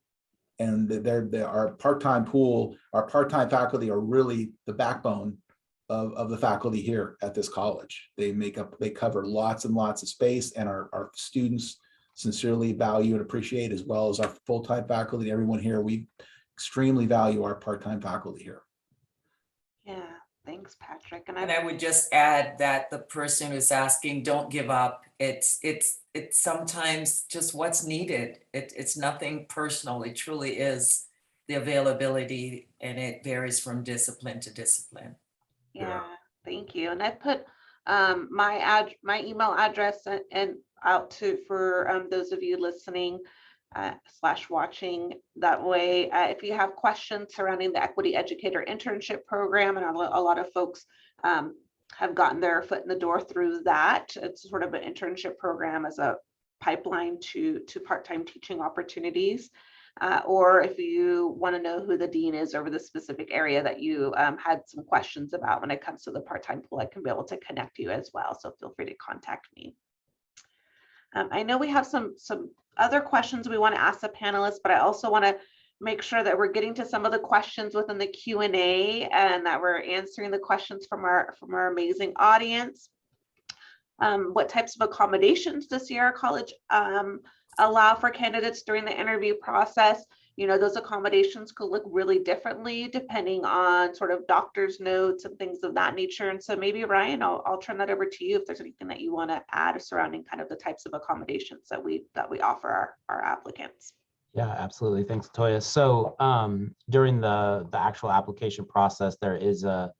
And our part-time pool, our part-time faculty are really the backbone of the faculty here at this college. They cover lots and lots of space, and our students sincerely value and appreciate, as well as our full-time faculty, everyone here. We extremely value our part-time faculty here. Yeah, thanks, Patrick. And I would just add that the person who's asking, don't give up. It's sometimes just what's needed. It's nothing personal. It truly is the availability, and it varies from discipline to discipline. Yeah, thank you. And I put my email address and out for those of you listening / watching. That way, if you have questions surrounding the Equity Educator Internship Program, and a lot of folks have gotten their foot in the door through that. It's sort of an internship program as a pipeline to part-time teaching opportunities. Or if you want to know who the dean is over the specific area that you had some questions about when it comes to the part-time pool, I can be able to connect you as well. So feel free to contact me. I know we have some other questions we want to ask the panelists, but I also want to make sure that we're getting to some of the questions within the Q&A and that we're answering the questions from our amazing audience. What types of accommodations does Sierra College allow for candidates during the interview process? You know, those accommodations could look really differently depending on sort of doctor's notes and things of that nature. And so maybe Ryan, I'll turn that over to you if there's anything that you want to add surrounding kind of the types of accommodations that we offer our applicants. Yeah, absolutely. Thanks, Toya. So during the actual application process, there is a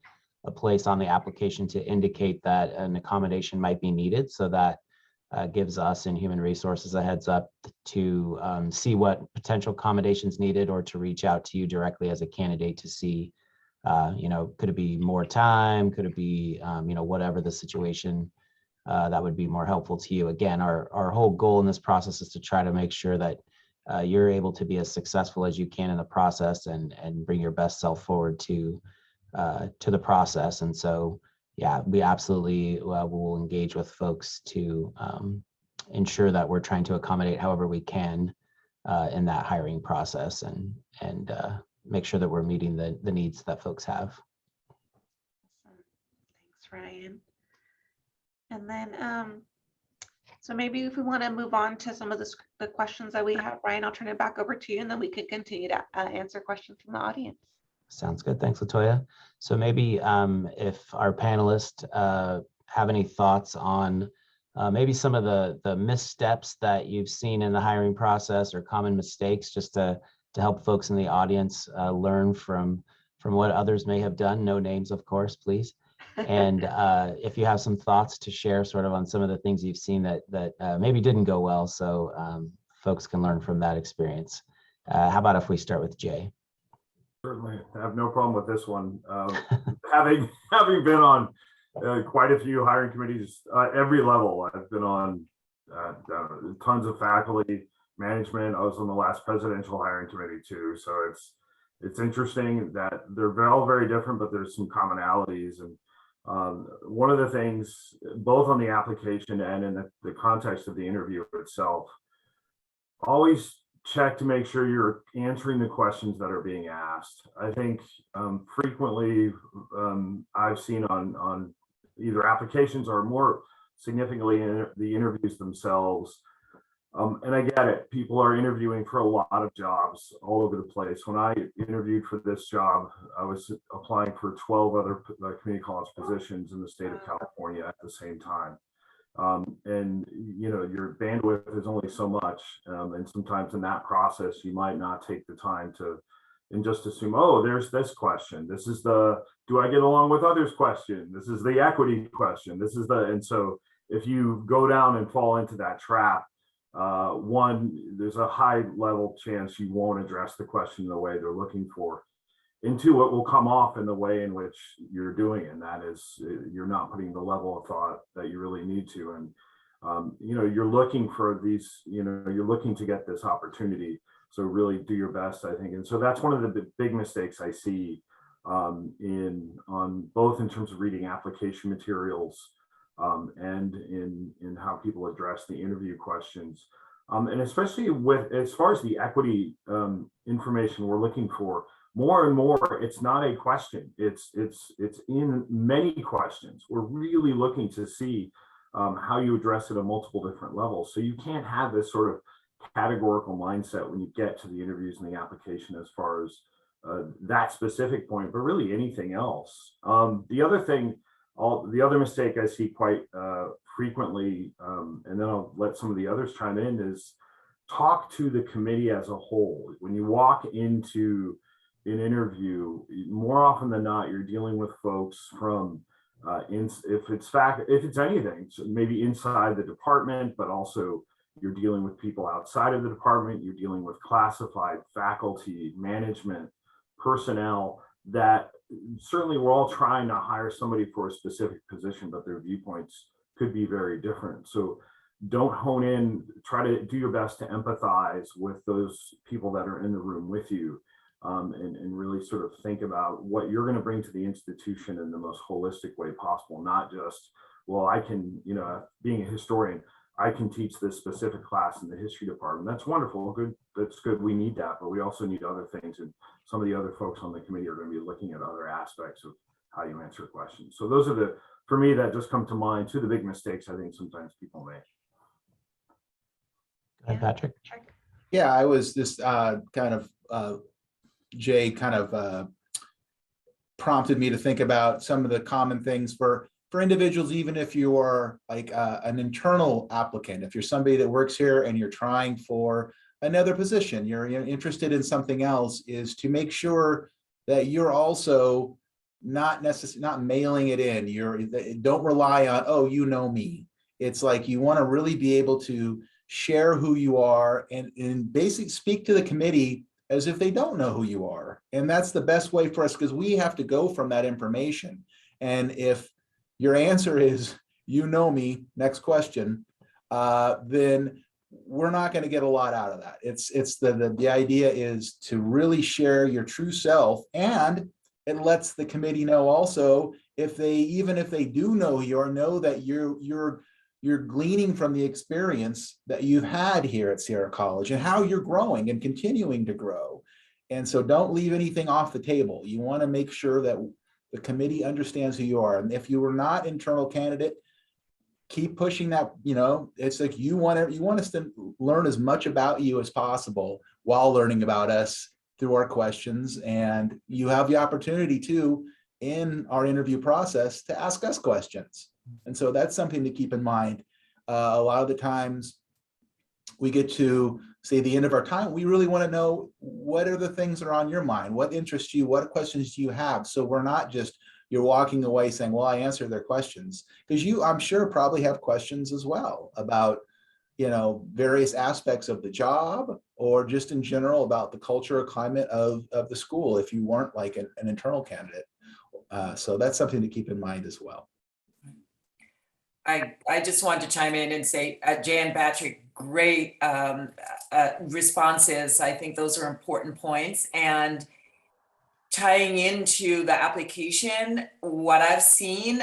place on the application to indicate that an accommodation might be needed, so that gives us in human resources a heads up to see what potential accommodations needed, or to reach out to you directly as a candidate to see Could it be more time? Could it be, whatever the situation that would be more helpful to you? Again, our whole goal in this process is to try to make sure that you're able to be as successful as you can in the process and bring your best self forward to the process. And so, yeah, we absolutely will engage with folks to ensure that we're trying to accommodate however we can in that hiring process and make sure that we're meeting the needs that folks have. Thanks, Ryan. And then, so maybe if we want to move on to some of the questions that we have, Ryan, I'll turn it back over to you, and then we can continue to answer questions from the audience. Sounds good. Thanks, Latoya. So maybe if our panelists have any thoughts on maybe some of the missteps that you've seen in the hiring process or common mistakes, just to help folks in the audience learn from what others may have done. No names, of course, please. And if you have some thoughts to share sort of on some of the things you've seen that maybe didn't go well, so folks can learn from that experience. How about if we start with Jay? Certainly, I have no problem with this one. Having been on quite a few hiring committees, every level. I've been on tons of faculty, management. I was on the last presidential hiring committee too. So it's interesting that they're all very different, but there's some commonalities. And one of the things, both on the application and in the context of the interview itself, always check to make sure you're answering the questions that are being asked. I think frequently I've seen on either applications or more significantly in the interviews themselves. And I get it, people are interviewing for a lot of jobs all over the place. When I interviewed for this job, I was applying for 12 other community college positions in the state of California at the same time. And your bandwidth is only so much, and sometimes in that process you might not take the time to and just assume, oh, there's this question, this is the do I get along with others question, this is the equity question, this is the, and so if you go down and fall into that trap, one, there's a high level chance you won't address the question the way they're looking for. And two, it will come off in the way in which you're doing it. And that is, you're not putting the level of thought that you really need to. And, you're looking for these, you're looking to get this opportunity. So really do your best, I think. And so that's one of the big mistakes I see on both in terms of reading application materials and in how people address the interview questions. And especially with, as far as the equity information we're looking for, more and more, it's not a question. It's in many questions. We're really looking to see how you address it at multiple different levels. So you can't have this sort of categorical mindset when you get to the interviews and the application as far as that specific point, but really anything else. The other mistake I see quite frequently, and then I'll let some of the others chime in, is talk to the committee as a whole. When you walk into an interview, more often than not, you're dealing with folks from if it's anything, so maybe inside the department, but also you're dealing with people outside of the department. You're dealing with classified faculty, management, personnel that certainly we're all trying to hire somebody for a specific position, but their viewpoints could be very different. So don't hone in, try to do your best to empathize with those people that are in the room with you. And really sort of think about what you're going to bring to the institution in the most holistic way possible, not just, well, I can, being a historian, I can teach this specific class in the history department. That's wonderful, good, that's good, we need that, but we also need other things, and some of the other folks on the committee are going to be looking at other aspects of how you answer questions. So those are for me, that just come to mind, two of the big mistakes I think sometimes people make. Go ahead, Patrick. Yeah, I was just Jay kind of prompted me to think about some of the common things for individuals, even if you are like an internal applicant, if you're somebody that works here and you're trying for another position, you're interested in something else, is to make sure that you're also not mailing it in. Don't rely on, oh, me. It's like you want to really be able to share who you are and basically speak to the committee as if they don't know who you are. And that's the best way for us, because we have to go from that information. And if your answer is, you know me, next question, then we're not going to get a lot out of that. The idea is to really share your true self, and it lets the committee know also, even if they do know you, or know that you're gleaning from the experience that you've had here at Sierra College and how you're growing and continuing to grow. And so don't leave anything off the table. You want to make sure that the committee understands who you are. And if you were not internal candidate, keep pushing that. It's like you want us to learn as much about you as possible while learning about us through our questions. And you have the opportunity to, in our interview process, to ask us questions. And so that's something to keep in mind. A lot of the times we get to say the end of our time, we really want to know, what are the things that are on your mind? What interests you? What questions do you have? So we're not just, you're walking away saying, well, I answered their questions. Because you, I'm sure, probably have questions as well about, various aspects of the job, or just in general about the culture or climate of the school, if you weren't like an internal candidate. So that's something to keep in mind as well. I just wanted to chime in and say, Jan, Patrick, great responses. I think those are important points. And tying into the application, what I've seen,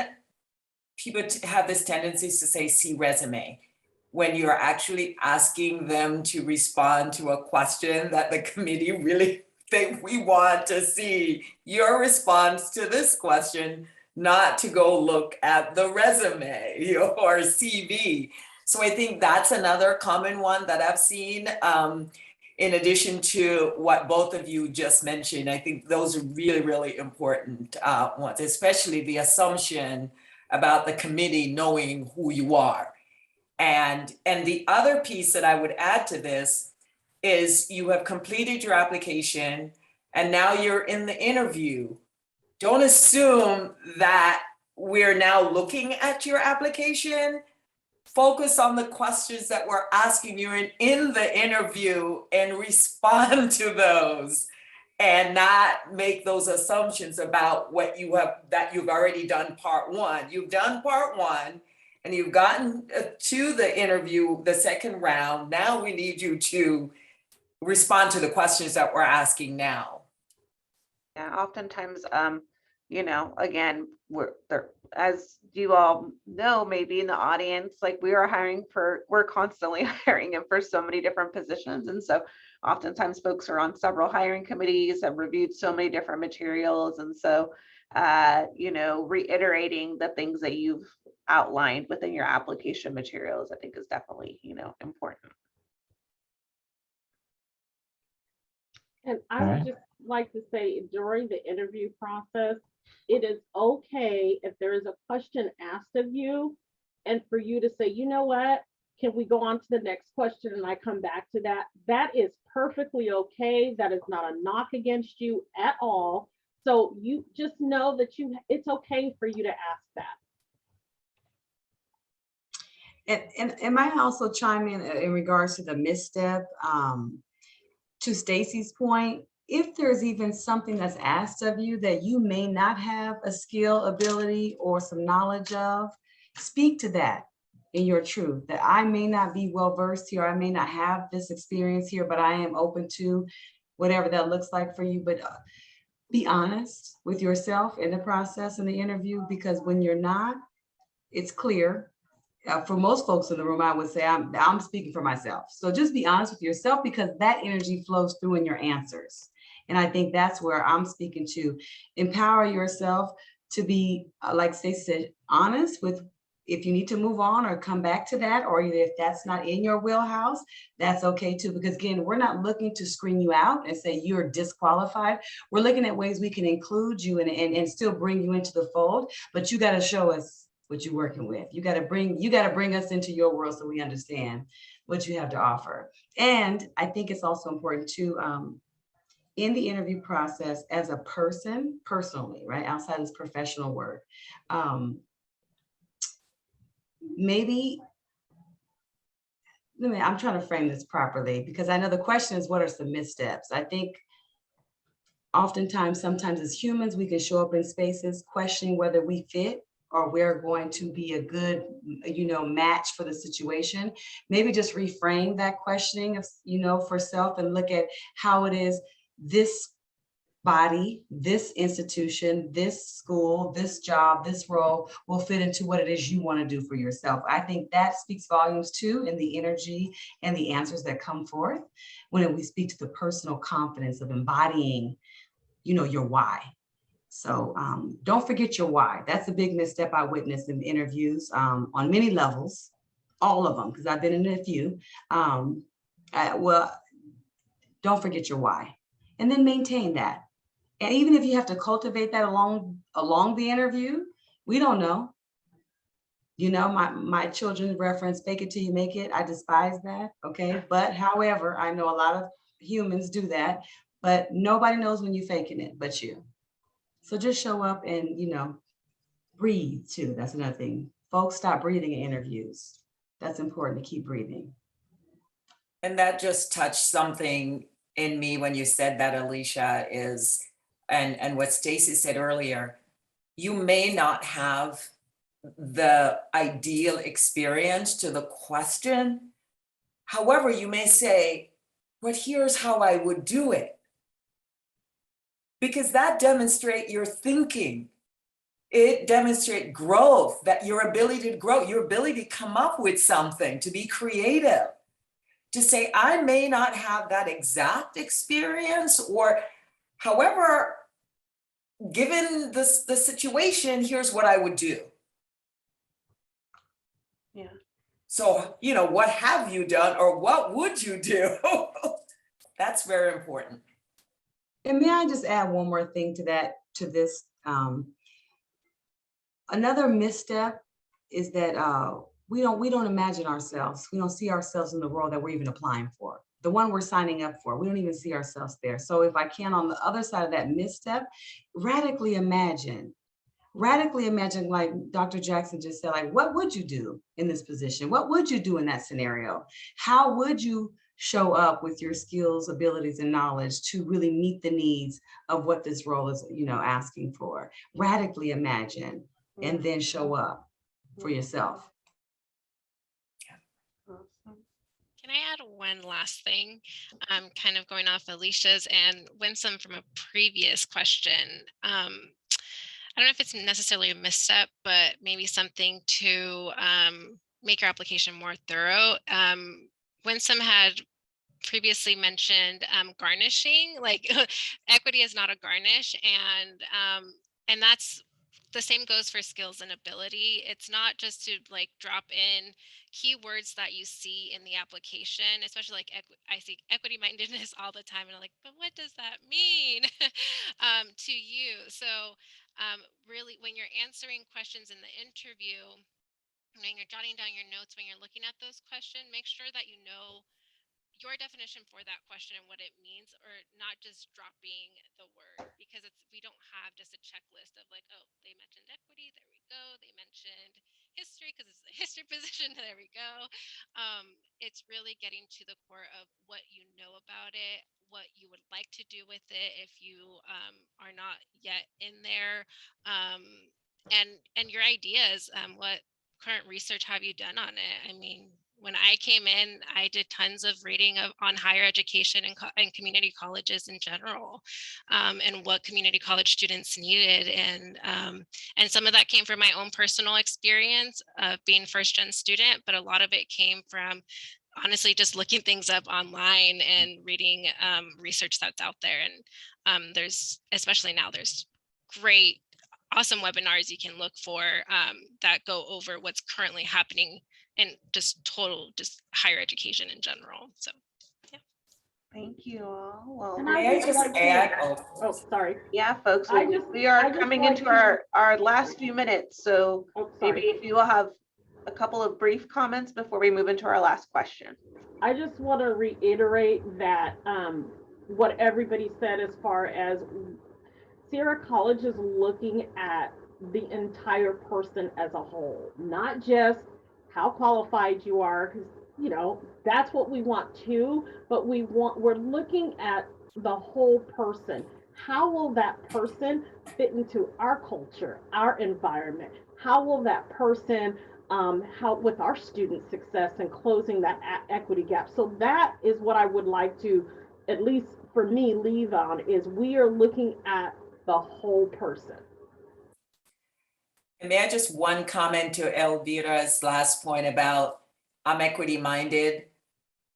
people have this tendency to say, see resume, when you're actually asking them to respond to a question that the committee really think we want to see your response to this question, not to go look at the resume or CV. So I think that's another common one that I've seen. In addition to what both of you just mentioned, I think those are really, really important ones, especially the assumption about the committee knowing who you are. And the other piece that I would add to this is, you have completed your application and now you're in the interview. Don't assume that we're now looking at your application. Focus on the questions that we're asking you in the interview and respond to those, and not make those assumptions about what you have, that you've already done part one. You've done part one and you've gotten to the interview, the second round. Now we need you to respond to the questions that we're asking now. Yeah, oftentimes, again, as you all know, maybe in the audience, like we're constantly hiring, and for so many different positions. And so oftentimes folks are on several hiring committees, have reviewed so many different materials. And so, reiterating the things that you've outlined within your application materials, I think is definitely, important. And I would just like to say, during the interview process, it is okay if there is a question asked of you, and for you to say, you know what, can we go on to the next question and I come back to that? That is perfectly okay. That is not a knock against you at all. So you just know that it's okay for you to ask that. And might I also chime in regards to the misstep? To Stacy's point, if there's even something that's asked of you that you may not have a skill, ability, or some knowledge of, speak to that in your truth, that I may not be well versed here, I may not have this experience here, but I am open to whatever that looks like for you. But be honest with yourself in the process in the interview, because when you're not, it's clear. For most folks in the room, I would say I'm speaking for myself. So just be honest with yourself, because that energy flows through in your answers. And I think that's where I'm speaking to. Empower yourself to be, like Stacey said, honest with, if you need to move on or come back to that, or if that's not in your wheelhouse, that's okay too. Because again, we're not looking to screen you out and say you're disqualified. We're looking at ways we can include you and still bring you into the fold, but you got to show us what you're working with. You got to bring us into your world so we understand what you have to offer. And I think it's also important to, in the interview process, as a person, personally, right, outside this professional work, maybe I'm trying to frame this properly because I know the question is, what are some missteps? I think oftentimes, sometimes as humans, we can show up in spaces questioning whether we fit or we're going to be a good, match for the situation. Maybe just reframe that questioning of, for self and look at how it is this body, this institution, this school, this job, this role will fit into what it is you want to do for yourself. I think that speaks volumes too in the energy and the answers that come forth when we speak to the personal confidence of embodying, your why. So don't forget your why. That's a big misstep I witnessed in interviews on many levels, all of them, because I've been in a few. Well, don't forget your why, and then maintain that. And even if you have to cultivate that along the interview, we don't know. My children reference fake it till you make it. I despise that. Okay. But however, I know a lot of humans do that, but nobody knows when you're faking it but you. So just show up and, breathe too. That's another thing. Folks, stop breathing in interviews. That's important to keep breathing. And that just touched something in me when you said that, Alicia, is, and what Stacy said earlier, you may not have the ideal experience to the question. However, you may say, but here's how I would do it. Because that demonstrates your thinking. It demonstrates growth, that your ability to grow, your ability to come up with something, to be creative, to say, I may not have that exact experience, or however, given the situation, here's what I would do. Yeah. So, what have you done or what would you do? That's very important. And may I just add one more thing to this? Another misstep is that we don't imagine ourselves. We don't see ourselves in the role that we're even applying for, the one we're signing up for. We don't even see ourselves there. So if I can, on the other side of that misstep, radically imagine, like Dr. Jackson just said, like, what would you do in this position? What would you do in that scenario? How would you show up with your skills, abilities, and knowledge to really meet the needs of what this role is, asking for? Radically imagine and then show up for yourself. Awesome. Can I add one last thing? Kind of going off Alicia's and Winsome from a previous question. I don't know if it's necessarily a misstep, but maybe something to make your application more thorough. Winsome had previously mentioned garnishing, like equity is not a garnish, and that's the same goes for skills and ability. It's not just to like drop in keywords that you see in the application, especially like I see equity mindedness all the time, and I'm like, but what does that mean to you? So really, when you're answering questions in the interview, when you're jotting down your notes, when you're looking at those questions, make sure that you know your definition for that question and what it means, or not just dropping the word, because we don't have just a checklist of like, oh, they mentioned equity, there we go, they mentioned history because it's a history position, there we go. It's really getting to the core of what you know about it, what you would like to do with it if you are not yet in there, and your ideas. What current research have you done on it? I mean, when I came in, I did tons of reading on higher education and community colleges in general, and what community college students needed. And some of that came from my own personal experience of being first-gen student, but a lot of it came from honestly just looking things up online and reading research that's out there. And there's, especially now, there's great, awesome webinars you can look for that go over what's currently happening and just higher education in general. So, yeah. Thank you all. Well, And May I just add? Oh, sorry. yeah, folks, I we are just coming want into to- our last few minutes. So Oh, maybe sorry. if you will have a couple of brief comments before we move into our last question. I just want to reiterate that what everybody said as far as Sierra College is looking at the entire person as a whole, not just how qualified you are, because you know, that's what we want too, but we're looking at the whole person. How will that person fit into our culture, our environment? How will that person help with our student success and closing that equity gap? So that is what I would like to, at least for me, leave on, is we are looking at the whole person. And may I just one comment to Elvira's last point about I'm equity minded.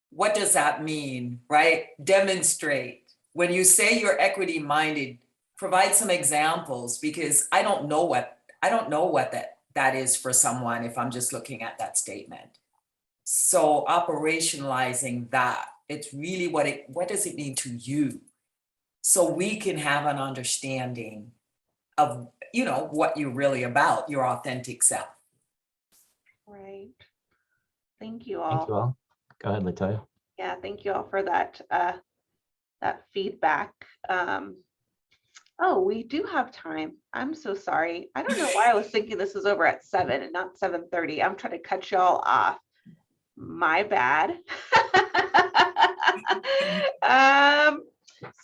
What does that mean, right? Demonstrate. When you say you're equity minded, provide some examples, because I don't know what that is for someone if I'm just looking at that statement. So operationalizing that, it's really what does it mean to you? So we can have an understanding of, you know, what you're really about, your authentic self. Right. Thank you all. Thank you all. Go ahead, Latoya. Yeah, thank you all for that that feedback. Oh, we do have time. I'm so sorry. I don't know why I was thinking this was over at 7 and not 7:30. I'm trying to cut y'all off. My bad.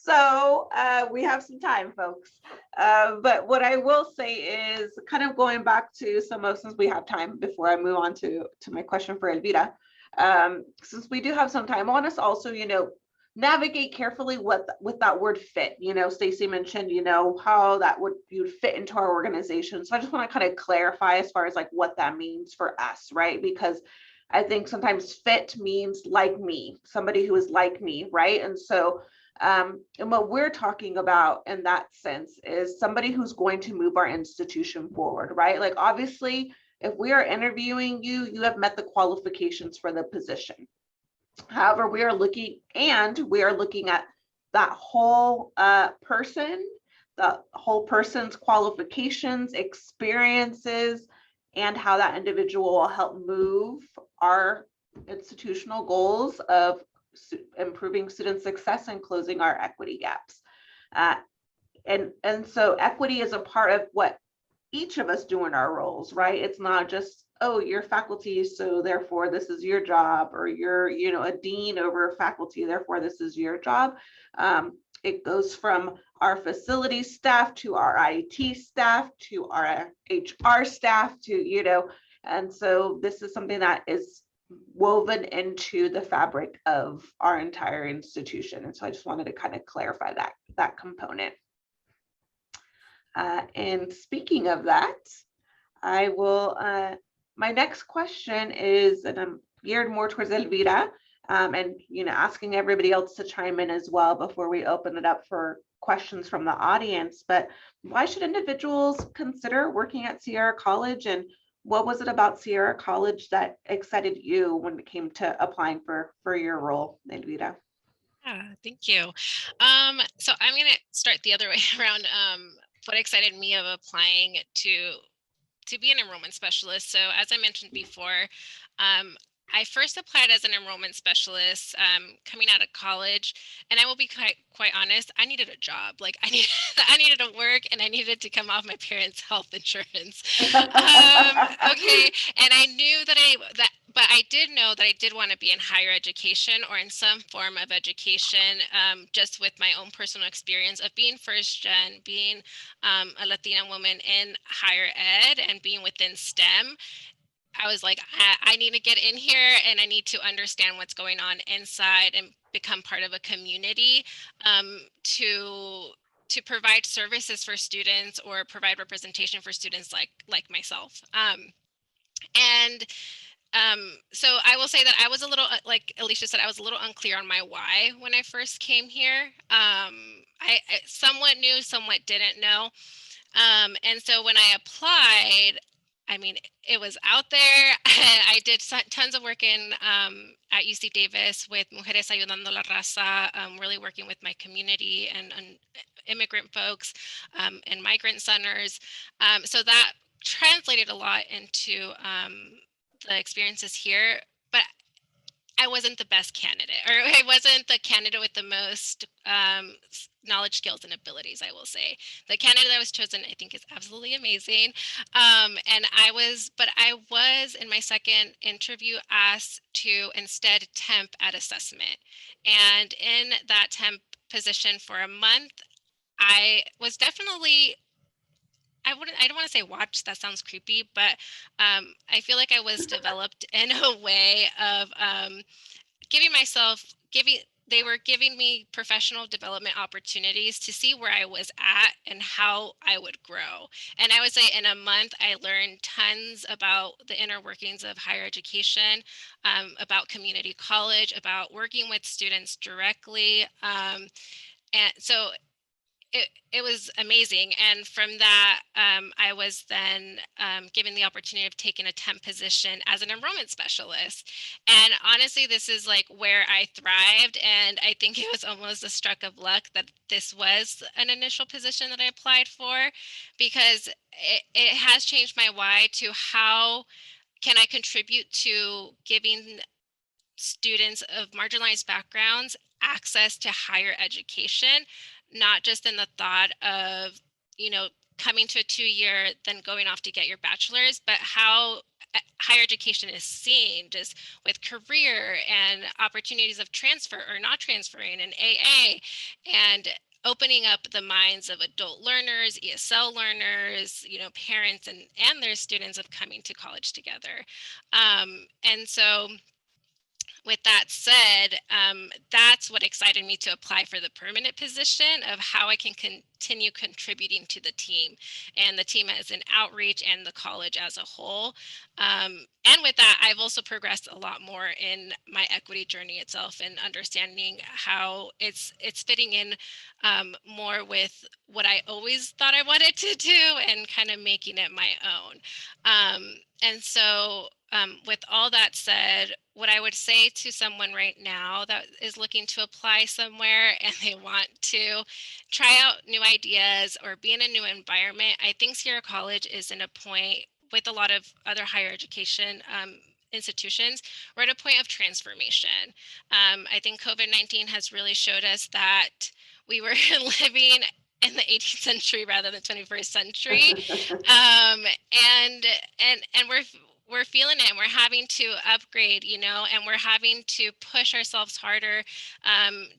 So we have some time, folks. But what I will say is kind of going back to some of, since we have time before I move on to my question for Elvira. Since we do have some time, I want us also, you know, navigate carefully with that word fit. You know, Stacy mentioned, you know, how that would you'd fit into our organization. So I just want to kind of clarify as far as like what that means for us, right? Because I think sometimes fit means like me, somebody who is like me, right? And so and what we're talking about in that sense is somebody who's going to move our institution forward, right? Like obviously, if we are interviewing you, you have met the qualifications for the position. However, we are looking at that whole person, the whole person's qualifications, experiences, and how that individual will help move our institutional goals of improving student success and closing our equity gaps. And so equity is a part of what each of us do in our roles, right? It's not just, oh, you're faculty, so therefore this is your job, or you're, you know, a dean over faculty, therefore this is your job. It goes from our facility staff to our IT staff to our HR staff to, you know, and so this is something that is woven into the fabric of our entire institution. And so I just wanted to kind of clarify that component. And speaking of that, I will, my next question is, and I'm geared more towards Elvira, and, you know, asking everybody else to chime in as well before we open it up for questions from the audience. But why should individuals consider working at Sierra College, and what was it about Sierra College that excited you when it came to applying for your role, Elvira? Thank you. So I'm going to start the other way around. What excited me of applying to be an enrollment specialist. So as I mentioned before, I first applied as an enrollment specialist coming out of college, and I will be quite honest, I needed a job. Like I needed to work, and I needed to come off my parents' health insurance. Okay, and I knew but I did know that I did want to be in higher education or in some form of education, just with my own personal experience of being first gen, being a Latina woman in higher ed, and being within STEM. I was like, I need to get in here, and I need to understand what's going on inside and become part of a community to provide services for students or provide representation for students like myself. So I will say that I was a little, like Alicia said, I was a little unclear on my why when I first came here. I somewhat knew, somewhat didn't know. And so when I applied, I mean, it was out there. I did tons of work in at UC Davis with Mujeres Ayudando la Raza, really working with my community and immigrant folks and migrant centers. So that translated a lot into the experiences here. But I wasn't the best candidate, or I wasn't the candidate with the most knowledge, skills, and abilities, I will say. The candidate that was chosen, I think, is absolutely amazing. And I was in my second interview asked to instead temp at assessment. And in that temp position for a month, I was definitely, I don't want to say watch, that sounds creepy, but I feel like I was developed in a way of they were giving me professional development opportunities to see where I was at and how I would grow. And I would say in a month, I learned tons about the inner workings of higher education, about community college, about working with students directly. And so it was amazing. And from that, I was then given the opportunity of taking a temp position as an enrollment specialist. And honestly, this is like where I thrived. And I think it was almost a stroke of luck that this was an initial position that I applied for, because it has changed my why to how can I contribute to giving students of marginalized backgrounds access to higher education, not just in the thought of, coming to a 2-year, then going off to get your bachelor's, but how higher education is seen just with career and opportunities of transfer or not transferring and AA, and opening up the minds of adult learners, ESL learners, parents and their students of coming to college together. And so with that said, that's what excited me to apply for the permanent position of how I can continue contributing to the team and the team as an outreach and the college as a whole. And with that, I've also progressed a lot more in my equity journey itself and understanding how it's fitting in more with what I always thought I wanted to do and kind of making it my own. And so with all that said, what I would say to someone right now that is looking to apply somewhere and they want to try out new ideas or be in a new environment, I think Sierra College is in a point with a lot of other higher education institutions, we're at a point of transformation. I think COVID-19 has really showed us that we were living in the 18th century rather than 21st century. And we're feeling it, and we're having to upgrade, and we're having to push ourselves harder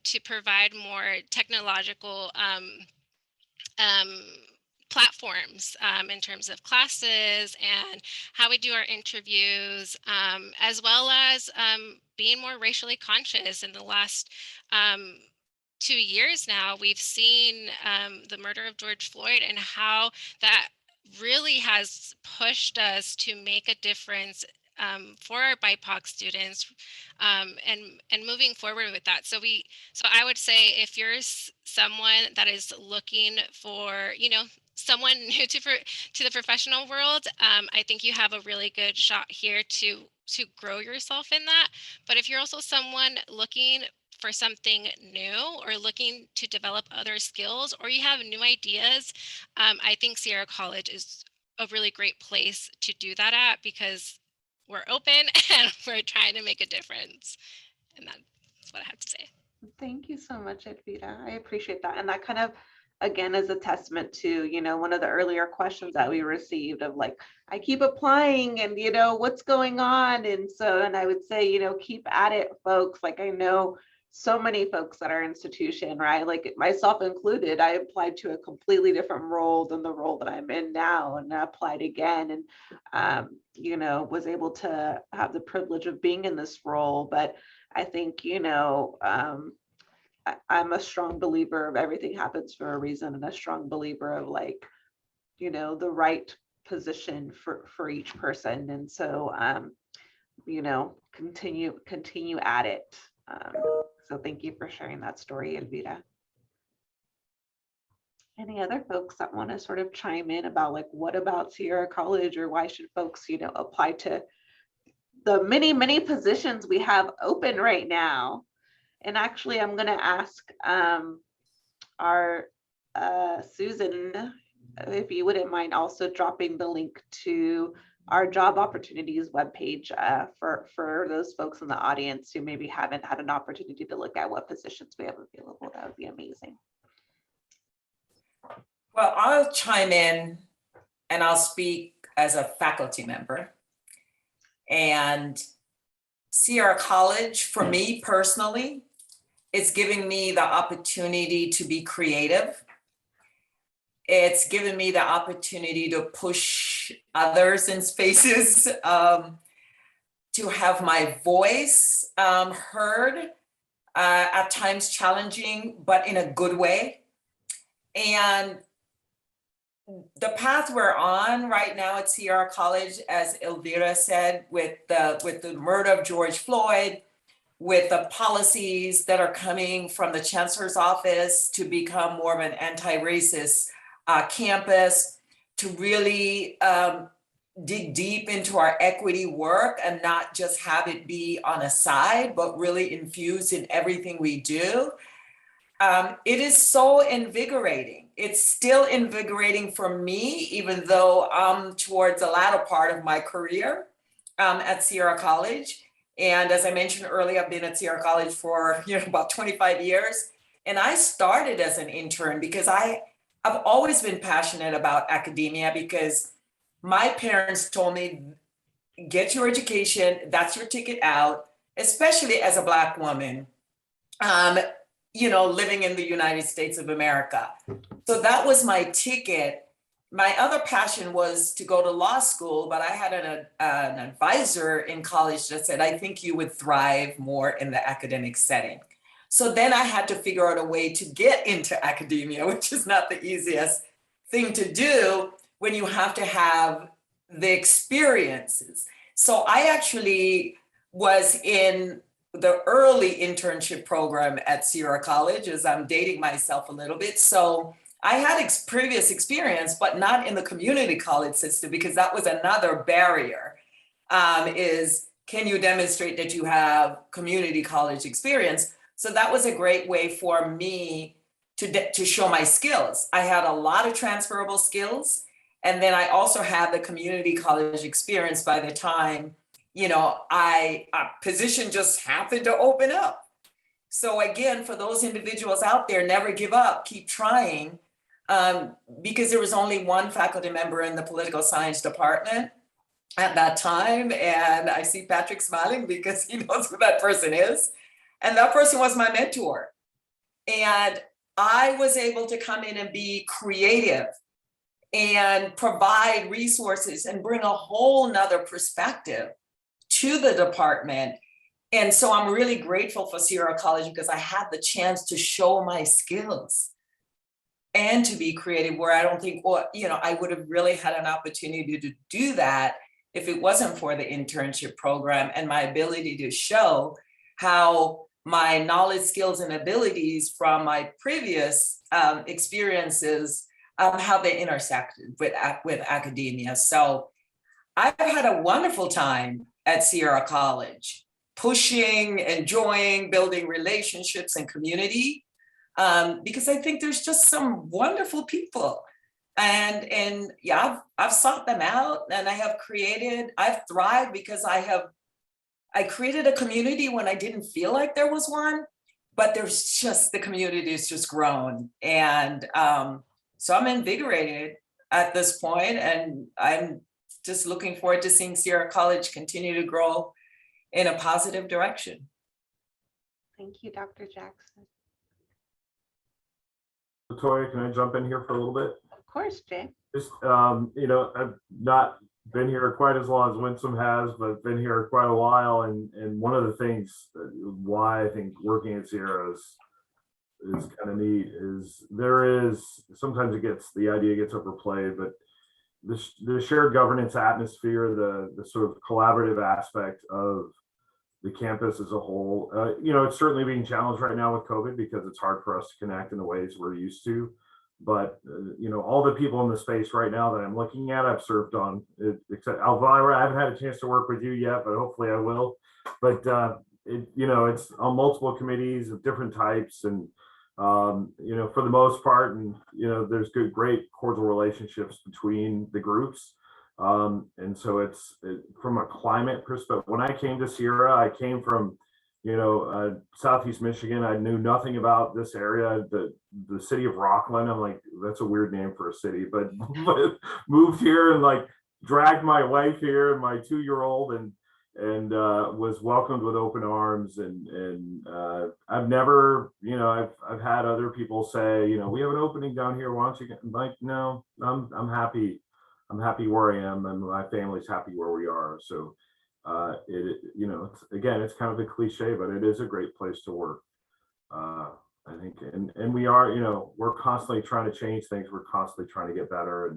to provide more technological platforms in terms of classes and how we do our interviews, as well as being more racially conscious. In the last 2 years now, we've seen the murder of George Floyd and how that really has pushed us to make a difference for our BIPOC students, and moving forward with that. So I would say if you're someone that is looking for, someone new to the professional world, I think you have a really good shot here to grow yourself in that. But if you're also someone looking for something new or looking to develop other skills, or you have new ideas, I think Sierra College is a really great place to do that at, because we're open and we're trying to make a difference. And that's what I have to say. Thank you so much, Edvita. I appreciate that. And that kind of, again, is a testament to, one of the earlier questions that we received of like, I keep applying and, what's going on? And I would say, keep at it, folks. Like, I know so many folks at our institution, right? Like myself included, I applied to a completely different role than the role that I'm in now, and I applied again and, was able to have the privilege of being in this role. But I think, I'm a strong believer of everything happens for a reason, and a strong believer of like, the right position for each person. And so, continue at it. So thank you for sharing that story, Edvita. Any other folks that want to sort of chime in about like, what about Sierra College, or why should folks, apply to the many, many positions we have open right now? And actually, I'm going to ask our Susan, if you wouldn't mind also dropping the link to our job opportunities webpage for those folks in the audience who maybe haven't had an opportunity to look at what positions we have available. That would be amazing. Well, I'll chime in and I'll speak as a faculty member. And Sierra College, for me personally, it's giving me the opportunity to be creative. It's given me the opportunity to push others in spaces, to have my voice heard, at times challenging, but in a good way. And the path we're on right now at Sierra College, as Elvira said, with the murder of George Floyd, with the policies that are coming from the chancellor's office to become more of an anti-racist campus, to really dig deep into our equity work and not just have it be on a side, but really infused in everything we do. It is so invigorating. It's still invigorating for me, even though I'm towards the latter part of my career at Sierra College. And as I mentioned earlier, I've been at Sierra College for about 25 years. And I started as an intern because I've always been passionate about academia, because my parents told me, get your education, that's your ticket out, especially as a Black woman. Living in the United States of America. So that was my ticket. My other passion was to go to law school, but I had an advisor in college that said, I think you would thrive more in the academic setting. So then I had to figure out a way to get into academia, which is not the easiest thing to do when you have to have the experiences. So I actually was in the early internship program at Sierra College, as I'm dating myself a little bit. So I had previous experience, but not in the community college system, because that was another barrier, is can you demonstrate that you have community college experience? So that was a great way for me to show my skills. I had a lot of transferable skills. And then I also had the community college experience by the time a position just happened to open up. So again, for those individuals out there, never give up, keep trying, because there was only one faculty member in the political science department at that time. And I see Patrick smiling because he knows who that person is. And that person was my mentor. And I was able to come in and be creative and provide resources and bring a whole nother perspective to the department. And so I'm really grateful for Sierra College, because I had the chance to show my skills and to be creative, where I don't think, I would have really had an opportunity to do that if it wasn't for the internship program and my ability to show how my knowledge, skills, and abilities from my previous experiences, how they intersected with academia. So I've had a wonderful time at Sierra College, pushing, enjoying, building relationships and community, because I think there's just some wonderful people. And yeah, I've sought them out, and I've thrived because I created a community when I didn't feel like there was one, but the community has just grown. And so I'm invigorated at this point, and I'm just looking forward to seeing Sierra College continue to grow in a positive direction. Thank you, Dr. Jackson. Latoya, can I jump in here for a little bit? Of course, Jay. Just, I've not been here quite as long as Winsome has, but been here quite a while. And one of the things why I think working at Sierra is kind of neat is sometimes the idea gets overplayed, but the shared governance atmosphere, the sort of collaborative aspect of the campus as a whole, it's certainly being challenged right now with COVID, because it's hard for us to connect in the ways we're used to. But all the people in the space right now that I'm looking at, I've served on, except Elvira, I haven't had a chance to work with you yet, but hopefully I will. But it's on multiple committees of different types, and for the most part, and there's great cordial relationships between the groups. And so from a climate perspective. When I came to Sierra, I came from, Southeast Michigan. I knew nothing about this area. The city of Rockland. I'm like, that's a weird name for a city, but moved here and like dragged my wife here and my 2-year-old and was welcomed with open arms. And I've never, I've had other people say, we have an opening down here. Why don't you get, like, no, I'm happy. I'm happy where I am, and my family's happy where we are. So it's kind of a cliche, but it is a great place to work. I think, and we are, we're constantly trying to change things. We're constantly trying to get better.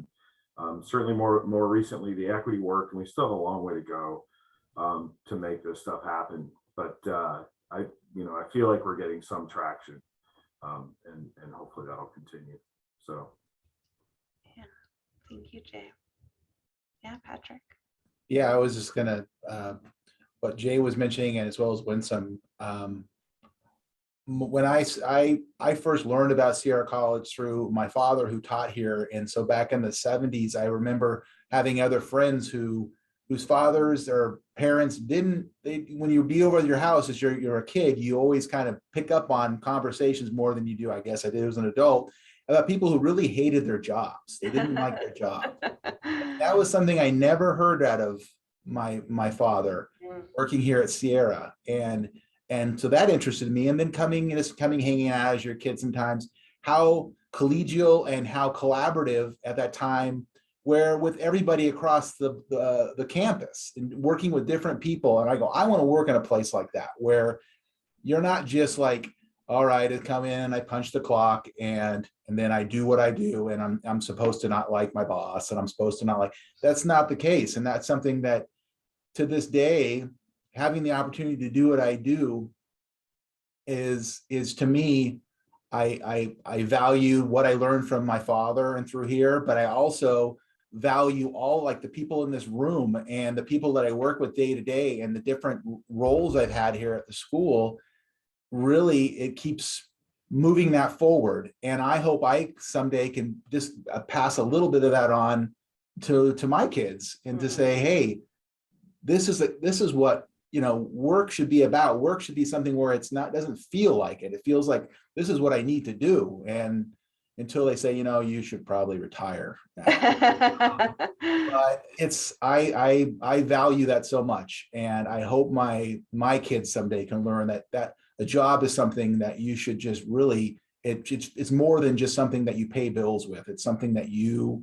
And certainly more recently, the equity work, and we still have a long way to go to make this stuff happen. But I feel like we're getting some traction, and hopefully that'll continue. So. Yeah, thank you, Jay. Yeah, Patrick. Yeah, I was just gonna, what Jay was mentioning, and as well as Winsome, when I first learned about Sierra College through my father who taught here. And so back in the 70s, I remember having other friends whose fathers or parents when you be over at your house as you're a kid, you always kind of pick up on conversations more than you do, I guess I did as an adult, about people who really hated their jobs. They didn't like their job. That was something I never heard out of my father working here at Sierra. And so that interested me. And then coming hanging out as your kid sometimes, how collegial and how collaborative at that time, where with everybody across the campus and working with different people. And I go, I want to work in a place like that, where you're not just like, all right, I come in, I punch the clock, and then I do what I do, and I'm supposed to not like my boss, and I'm supposed to not like. That's not the case, and that's something that, to this day, having the opportunity to do what I do is to me, I value what I learned from my father and through here, but I also value all, like, the people in this room and the people that I work with day to day and the different roles I've had here at the school. Really, it keeps moving that forward. And I hope I someday can just pass a little bit of that on to my kids, and to say, hey, this is what, work should be about. Work should be something where doesn't feel like it. It feels like this is what I need to do. And until they say, you should probably retire. But I value that so much. And I hope my kids someday can learn that a job is something that you should just really, it's more than just something that you pay bills with. It's something that you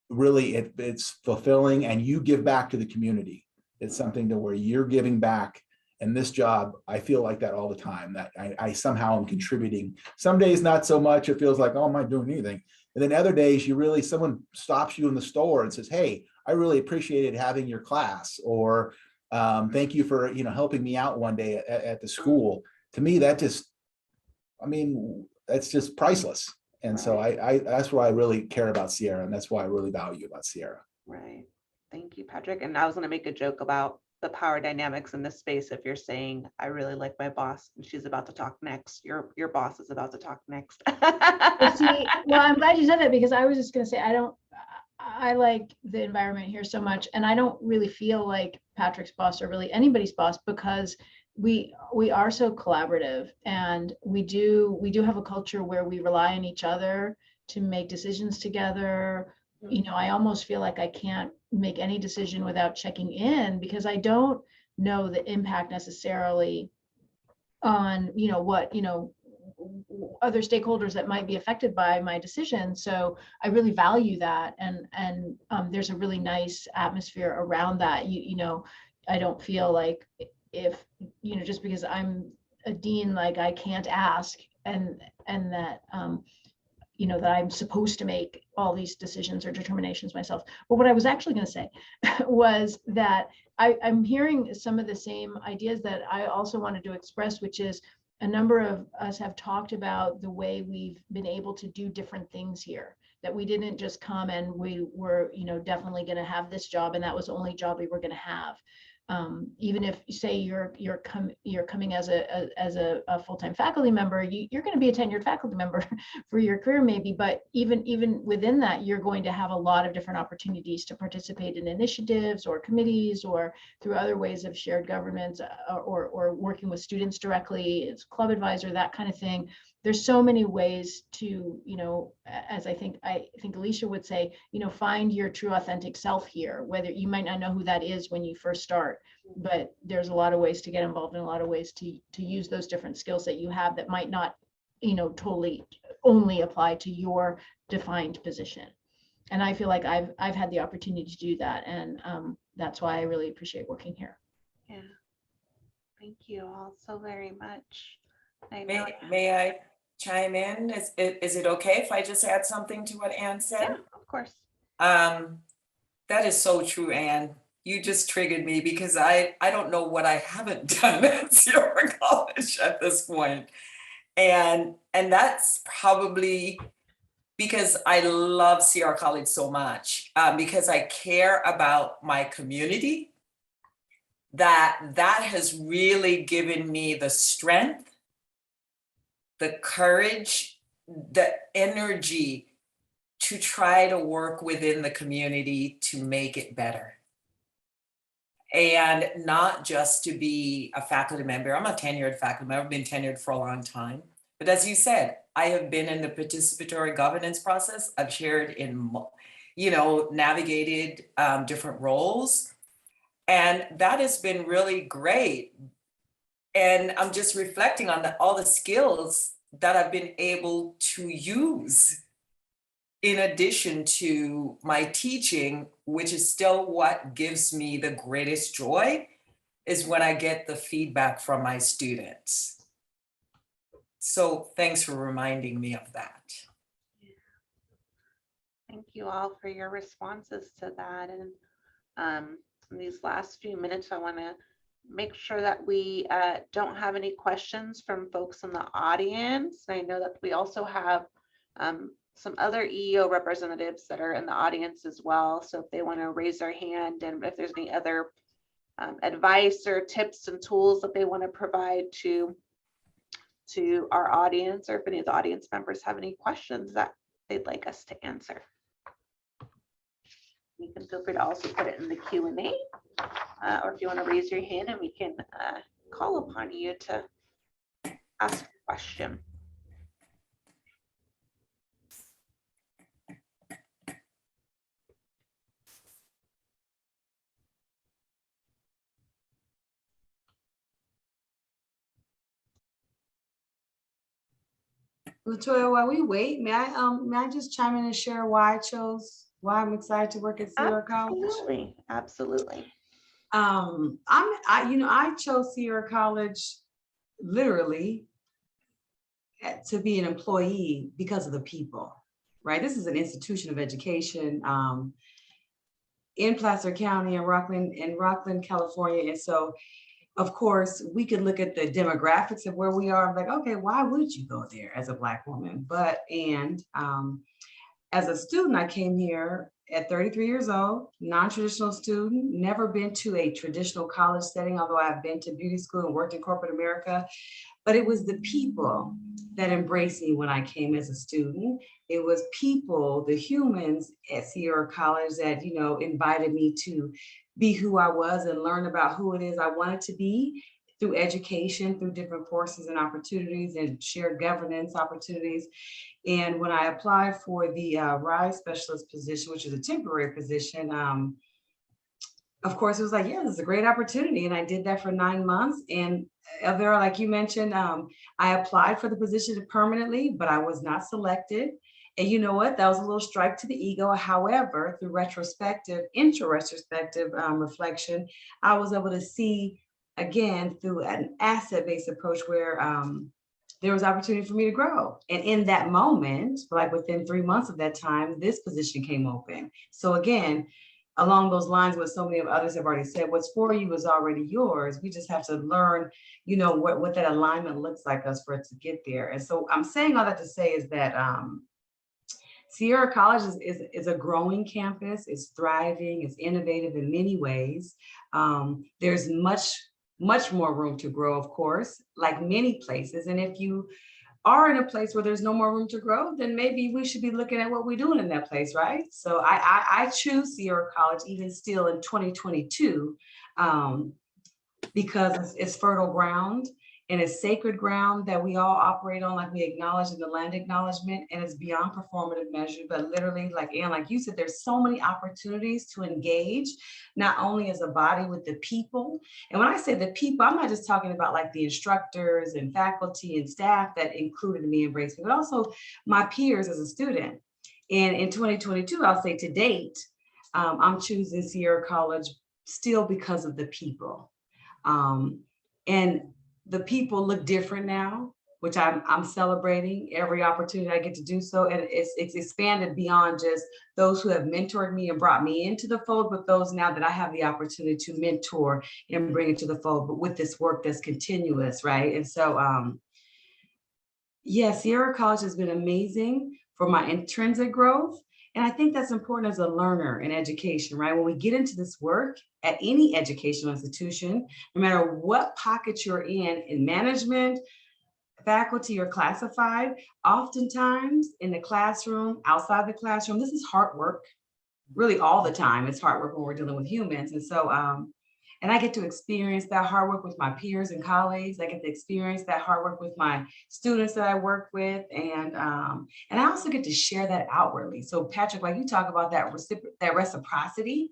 really, it's fulfilling, and you give back to the community. It's something to where you're giving back. And this job, I feel like that all the time, that I somehow am contributing. Some days, not so much. It feels like, oh, am I doing anything? And then other days, someone stops you in the store and says, hey, I really appreciated having your class, or thank you for, helping me out one day at the school. To me, that's just priceless. And so I that's why I really care about Sierra, and that's why I really value about Sierra. Right. Thank you, Patrick. And I was going to make a joke about the power dynamics in this space. If you're saying, I really like my boss and she's about to talk next, your boss is about to talk next. Well, I'm glad you said that, because I was just going to say, I like the environment here so much, and I don't really feel like Patrick's boss or really anybody's boss, because we are so collaborative, and we do have a culture where we rely on each other to make decisions together. I almost feel like I can't make any decision without checking in, because I don't know the impact necessarily on, what, other stakeholders that might be affected by my decision. So I really value that. And there's a really nice atmosphere around that. I don't feel like if, just because I'm a dean, like I can't ask, and that, that I'm supposed to make all these decisions or determinations myself. But what I was actually going to say was that I'm hearing some of the same ideas that I also wanted to express, which is a number of us have talked about the way we've been able to do different things here, that we didn't just come and we were, definitely going to have this job, and that was the only job we were going to have. Even if say you're coming as a full-time faculty member, you're going to be a tenured faculty member for your career maybe, but even within that, you're going to have a lot of different opportunities to participate in initiatives or committees or through other ways of shared governance, or working with students directly as club advisor, that kind of thing. There's so many ways to, as I think Alicia would say, find your true authentic self here, whether you might not know who that is when you first start, but there's a lot of ways to get involved and a lot of ways to use those different skills that you have that might not, totally only apply to your defined position. And I feel like I've had the opportunity to do that. And that's why I really appreciate working here. Yeah. Thank you all so very much. May I chime in? Is it okay if I just add something to what Anne said? Yeah, of course. That is so true, Anne. You just triggered me because I don't know what I haven't done at Sierra College at this point. And that's probably because I love Sierra College so much, because I care about my community, that has really given me the strength, the courage, the energy to try to work within the community to make it better. And not just to be a faculty member. I'm a tenured faculty member. I've been tenured for a long time. But as you said, I have been in the participatory governance process. I've shared in, navigated different roles. And that has been really great. And I'm just reflecting on all the skills that I've been able to use in addition to my teaching, which is still what gives me the greatest joy, is when I get the feedback from my students. So thanks for reminding me of that. Thank you all for your responses to that. And in these last few minutes, I want to make sure that we don't have any questions from folks in the audience. And I know that we also have some other EEO representatives that are in the audience as well. So if they want to raise their hand, and if there's any other advice or tips and tools that they want to provide to our audience, or if any of the audience members have any questions that they'd like us to answer. You can feel free to also put it in the Q&A, or if you want to raise your hand and we can call upon you to ask a question. Latoya, while we wait, may I just chime in and share why I'm excited to work at Sierra College? Absolutely, absolutely. I chose Sierra College literally to be an employee because of the people, right? This is an institution of education in Placer County and Rockland, California. And so, of course, we could look at the demographics of where we are. I'm like, okay, why would you go there as a Black woman? As a student, I came here at 33 years old, non-traditional student, never been to a traditional college setting, although I've been to beauty school and worked in corporate America. But it was the people that embraced me when I came as a student. It was people, the humans at Sierra College that, invited me to be who I was and learn about who it is I wanted to be through education, through different courses and opportunities and shared governance opportunities. And when I applied for the RISE specialist position, which is a temporary position, of course, it was like, yeah, this is a great opportunity. And I did that for 9 months. And there, like you mentioned, I applied for the position permanently, but I was not selected. And you know what? That was a little strike to the ego. However, through introspective reflection, I was able to see, again, through an asset-based approach where there was opportunity for me to grow. And in that moment, like within 3 months of that time, this position came open. So again, along those lines, what so many of others have already said, what's for you is already yours. We just have to learn, what that alignment looks like us for it to get there. And so I'm saying all that to say is that Sierra College is a growing campus. It's thriving. It's innovative in many ways. There's much more room to grow, of course, like many places. And if you are in a place where there's no more room to grow, then maybe we should be looking at what we're doing in that place, right? So I choose Sierra College even still in 2022 because it's fertile ground and it's sacred ground that we all operate on, like we acknowledge in the land acknowledgement, and it's beyond performative measure, but literally, like Ann, like you said, there's so many opportunities to engage, not only as a body with the people. And when I say the people, I'm not just talking about like the instructors and faculty and staff that included me, embraced me, but also my peers as a student. And in 2022, I'll say to date, I'm choosing Sierra College still because of the people. And the people look different now, which I'm celebrating every opportunity I get to do so. And it's expanded beyond just those who have mentored me and brought me into the fold, but those now that I have the opportunity to mentor and bring it to the fold, but with this work that's continuous, right? And so, yeah, Sierra College has been amazing for my intrinsic growth. And I think that's important as a learner in education, right? When we get into this work at any educational institution, no matter what pocket you're in management, faculty, or classified, oftentimes in the classroom, outside the classroom, this is hard work. Really all the time, it's hard work when we're dealing with humans. And so, and I get to experience that hard work with my peers and colleagues. I get to experience that hard work with my students that I work with. And I also get to share that outwardly. So Patrick, like you talk about that reciprocity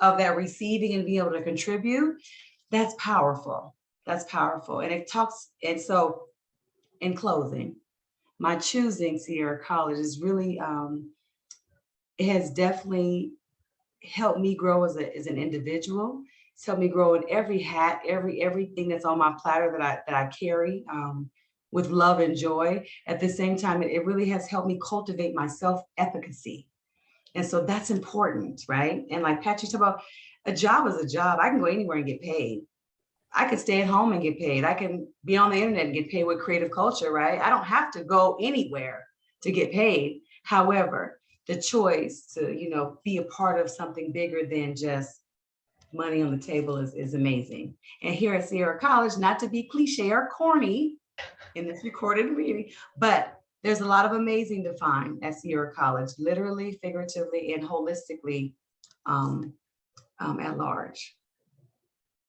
of that receiving and being able to contribute, that's powerful. That's powerful. And it talks, and so in closing, my choosing Sierra College is really, it has definitely helped me grow as an individual. It's helped me grow in every hat, everything that's on my platter that I carry with love and joy. At the same time, it really has helped me cultivate my self-efficacy. And so that's important, right? And like Patrick talked about, a job is a job. I can go anywhere and get paid. I could stay at home and get paid. I can be on the internet and get paid with creative culture, right? I don't have to go anywhere to get paid. However, the choice to, be a part of something bigger than just money on the table is amazing. And here at Sierra College, not to be cliche or corny in this recorded meeting, but there's a lot of amazing to find at Sierra College, literally, figuratively, and holistically at large.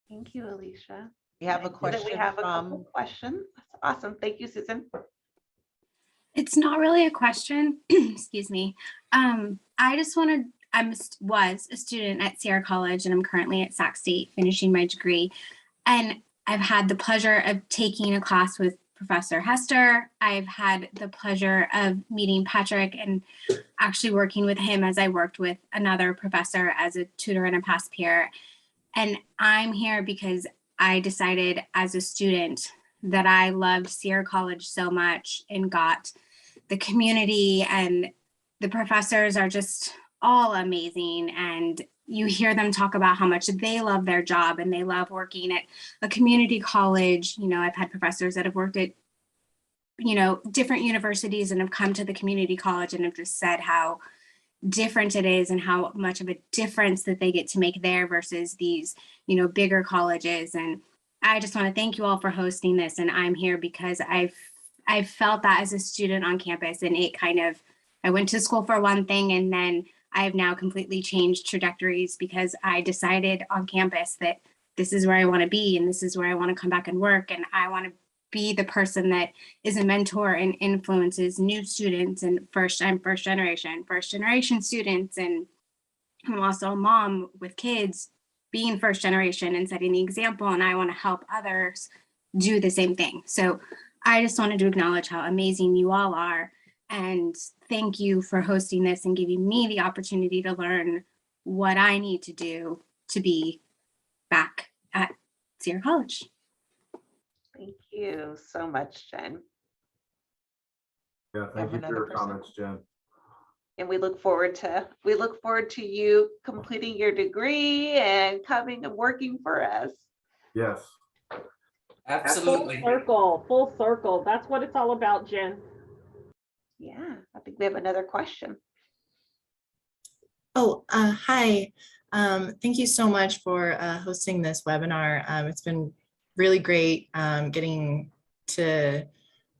Thank you, Alicia. We have a We question have a from, couple questions. That's awesome. Thank you, Susan. It's not really a question, excuse me. I just wanted, was a student at Sierra College and I'm currently at Sac State finishing my degree. And I've had the pleasure of taking a class with Professor Hester. I've had the pleasure of meeting Patrick and actually working with him as I worked with another professor as a tutor and a past peer. And I'm here because I decided as a student that I loved Sierra College so much and got the community, and the professors are just all amazing. And you hear them talk about how much they love their job and they love working at a community college. I've had professors that have worked at, different universities and have come to the community college and have just said how different it is and how much of a difference that they get to make there versus these, bigger colleges. And I just want to thank you all for hosting this. And I'm here because I've felt that as a student on campus, and I went to school for one thing, and then I have now completely changed trajectories because I decided on campus that this is where I want to be and this is where I want to come back and work. And I want to be the person that is a mentor and influences new students. And I'm first generation students. And I'm also a mom with kids, being first generation and setting the example. And I want to help others do the same thing. So I just wanted to acknowledge how amazing you all are. And thank you for hosting this and giving me the opportunity to learn what I need to do to be back at Sierra College. Thank you so much, Jen. Yeah, thank you for your comments, Jen. And we look forward to you completing your degree and coming and working for us. Yes. Absolutely. Full circle. That's what it's all about, Jen. Yeah, I think we have another question. Hi. Thank you so much for hosting this webinar. It's been really great getting to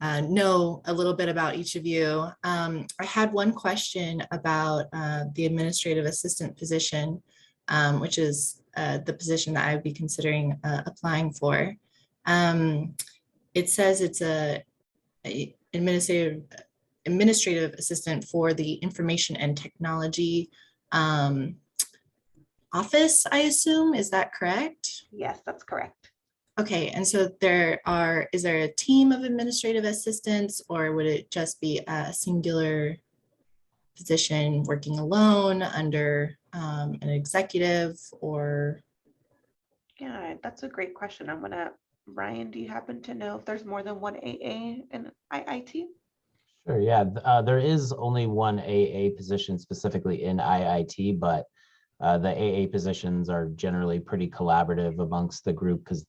know a little bit about each of you. I had one question about the administrative assistant position, which is the position that I would be considering applying for. It says it's a administrative assistant for the information and technology office, I assume. Is that correct? Yes, that's correct. Okay, and so is there a team of administrative assistants, or would it just be a singular position working alone under an executive, or? Yeah, that's a great question. Ryan, do you happen to know if there's more than one AA in IIT? Sure, yeah. There is only one AA position specifically in IIT, but the AA positions are generally pretty collaborative amongst the group because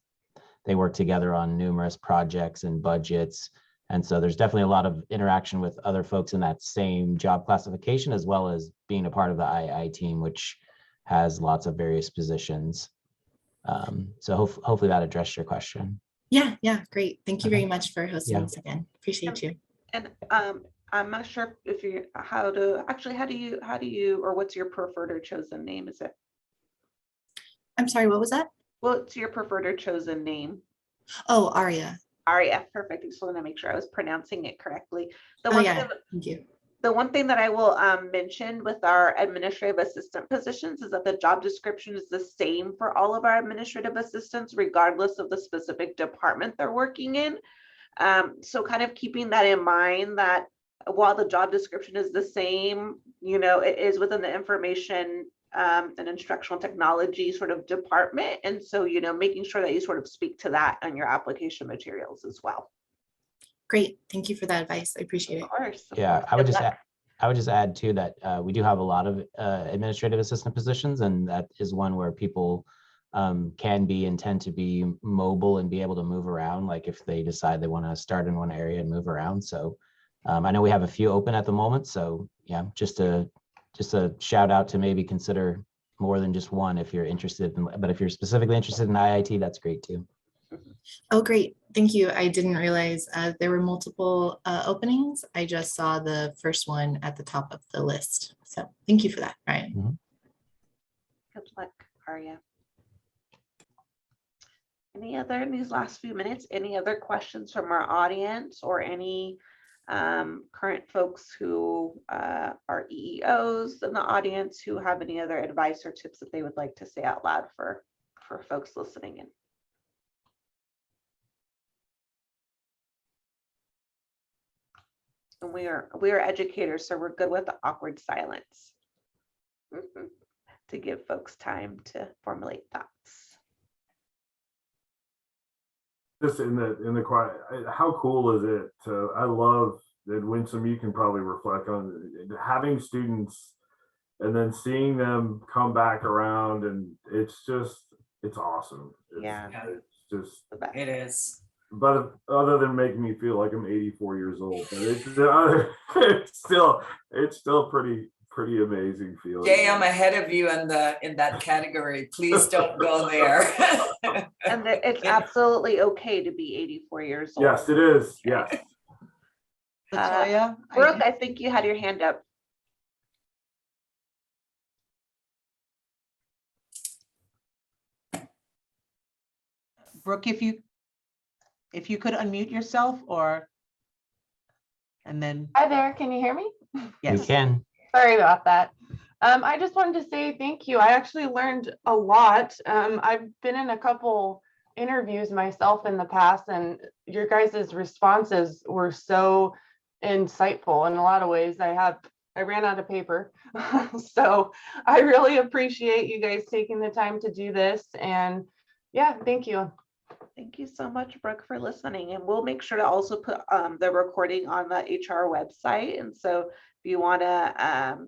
they work together on numerous projects and budgets. And so there's definitely a lot of interaction with other folks in that same job classification, as well as being a part of the II team, which has lots of various positions. So hopefully that addressed your question. Yeah, great. Thank you very Okay. much for hosting Yeah. this again. Appreciate you. And I'm not sure if how do you, or what's your preferred or chosen name? Is it? I'm sorry, what was that? What's your preferred or chosen name? Oh, Aria. Aria, perfect. I just wanted to make sure I was pronouncing it correctly. Thank you. The one thing that I will mention with our administrative assistant positions is that the job description is the same for all of our administrative assistants, regardless of the specific department they're working in. So kind of keeping that in mind, that while the job description is the same, it is within the information and instructional technology sort of department. And so, making sure that you sort of speak to that on your application materials as well. Great. Thank you for that advice. I appreciate it. Of course. Yeah, I would Good just luck. add too that we do have a lot of administrative assistant positions, and that is one where people can be and tend to be mobile and be able to move around, like if they decide they want to start in one area and move around. So I know we have a few open at the moment. So yeah, just a shout out to maybe consider more than just one if you're interested in, but if you're specifically interested in IIT, that's great too. Oh, great. Thank you. I didn't realize there were multiple openings. I just saw the first one at the top of the list. So thank you for that, Ryan. Mm-hmm. Good luck, Aria. Any other, in these last few minutes, any other questions from our audience, or any current folks who are EEOs in the audience who have any other advice or tips that they would like to say out loud for folks listening in? And we are educators, so we're good with the awkward silence to give folks time to formulate thoughts. Just in the quiet, how cool is it to, I love that, Winsome, you can probably reflect on having students and then seeing them come back around, and it's awesome. It's just The best. It is. But other than making me feel like I'm 84 years old, but it's still pretty amazing feeling. Jay, I'm ahead of you in that category. Please don't go there. And it's absolutely okay to be 84 years old. Yes, it is. Yes. Latoya, Brooke, I think you had your hand up. Brooke, if you could unmute yourself, and then. Hi there, can you hear me? Yes. We can. Sorry about that. I just wanted to say thank you. I actually learned a lot. I've been in a couple interviews myself in the past, and your guys' responses were so insightful in a lot of ways. I ran out of paper. So I really appreciate you guys taking the time to do this. And yeah, thank you. Thank you so much, Brooke, for listening. And we'll make sure to also put the recording on the HR website. And so if you want to,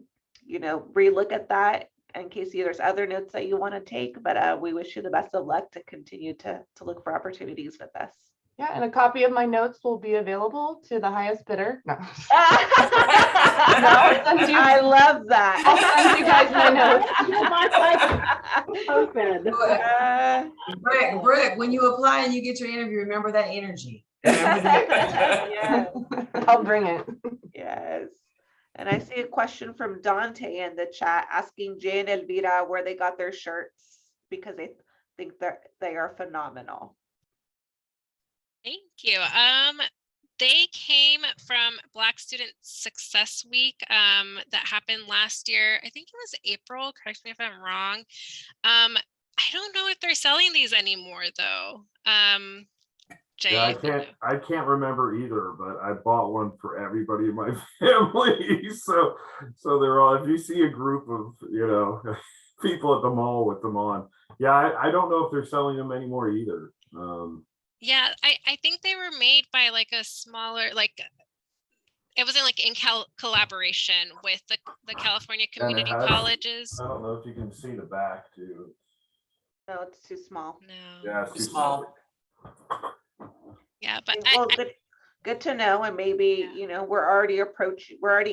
relook at that in case there's other notes that you want to take, but we wish you the best of luck to continue to look for opportunities with us. Yeah, and a copy of my notes will be available to the highest bidder. No. I love that. I'll send you guys my notes. Brick, when you apply and you get your interview, remember that energy. Remember that. Yes. I'll bring it. Yes. And I see a question from Dante in the chat asking Jay and Elvira where they got their shirts because they think they are phenomenal. Thank you. They came from Black Student Success Week that happened last year. I think it was April. Correct me if I'm wrong. I don't know if they're selling these anymore though. Jay, Yeah, I can't remember either, but I bought one for everybody in my family. So they're all, if you see a group of, people at the mall with them on. Yeah, I don't know if they're selling them anymore either. Yeah, I think they were made by like a smaller, like it wasn't like in collaboration with the California community colleges. I don't know if you can see the back too. No, it's too small. No. Yeah, it's too Small. Yeah, but well, good to know. And maybe, we're already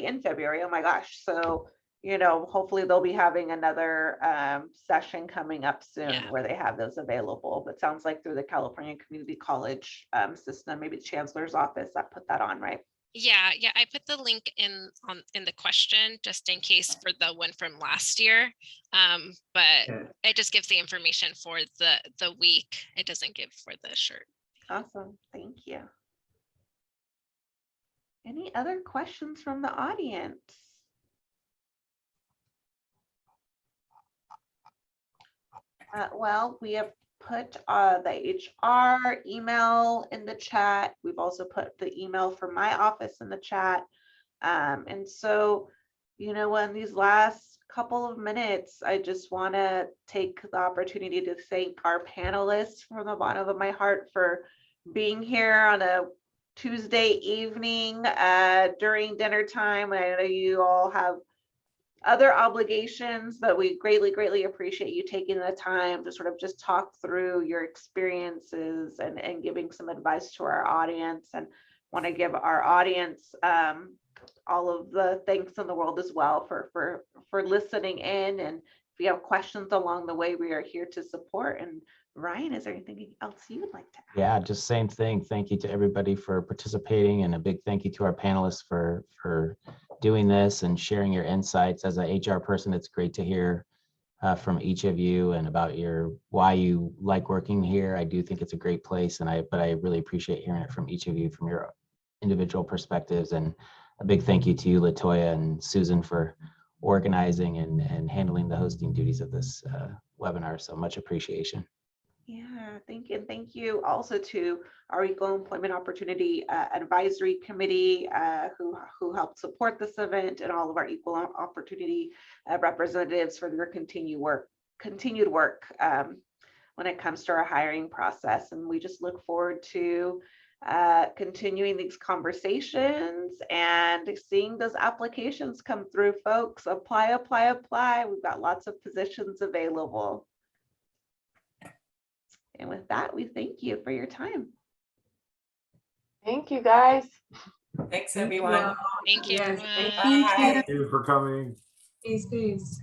in February. Oh my gosh. So, hopefully they'll be having another session coming up soon where they have those available. But sounds like through the California Community College system, maybe the chancellor's office that put that on, right? Yeah, I put the link in the question just in case for the one from last year. But it just gives the information for the week. It doesn't give for the shirt. Awesome. Thank you. Any other questions from the audience? Well, we have put the HR email in the chat. We've also put the email from my office in the chat. And so, in these last couple of minutes, I just want to take the opportunity to thank our panelists from the bottom of my heart for being here on a Tuesday evening during dinner time. I know you all have other obligations, but we greatly appreciate you taking the time to sort of just talk through your experiences and giving some advice to our audience, and want to give our audience all of the thanks in the world as well for listening in. And if you have questions along the way, we are here to support. And Ryan, is there anything else you would like to add? Yeah, just same thing. Thank you to everybody for participating, and a big thank you to our panelists for doing this and sharing your insights. As an HR person, it's great to hear from each of you and about why you like working here. I do think it's a great place, but I really appreciate hearing it from each of you from your individual perspectives. And a big thank you to you, Latoya and Susan, for organizing and handling the hosting duties of this webinar. So much appreciation. Yeah, thank you. Thank you also to our Equal Employment Opportunity Advisory Committee who helped support this event, and all of our equal opportunity representatives for their continued work when it comes to our hiring process. And we just look forward to continuing these conversations and seeing those applications come through, folks. Apply. We've got lots of positions available. And with that, we thank you for your time. Thank you, guys. Thanks, everyone. Thank you. Yes, Everyone. thank you. Thank you for coming. Peace.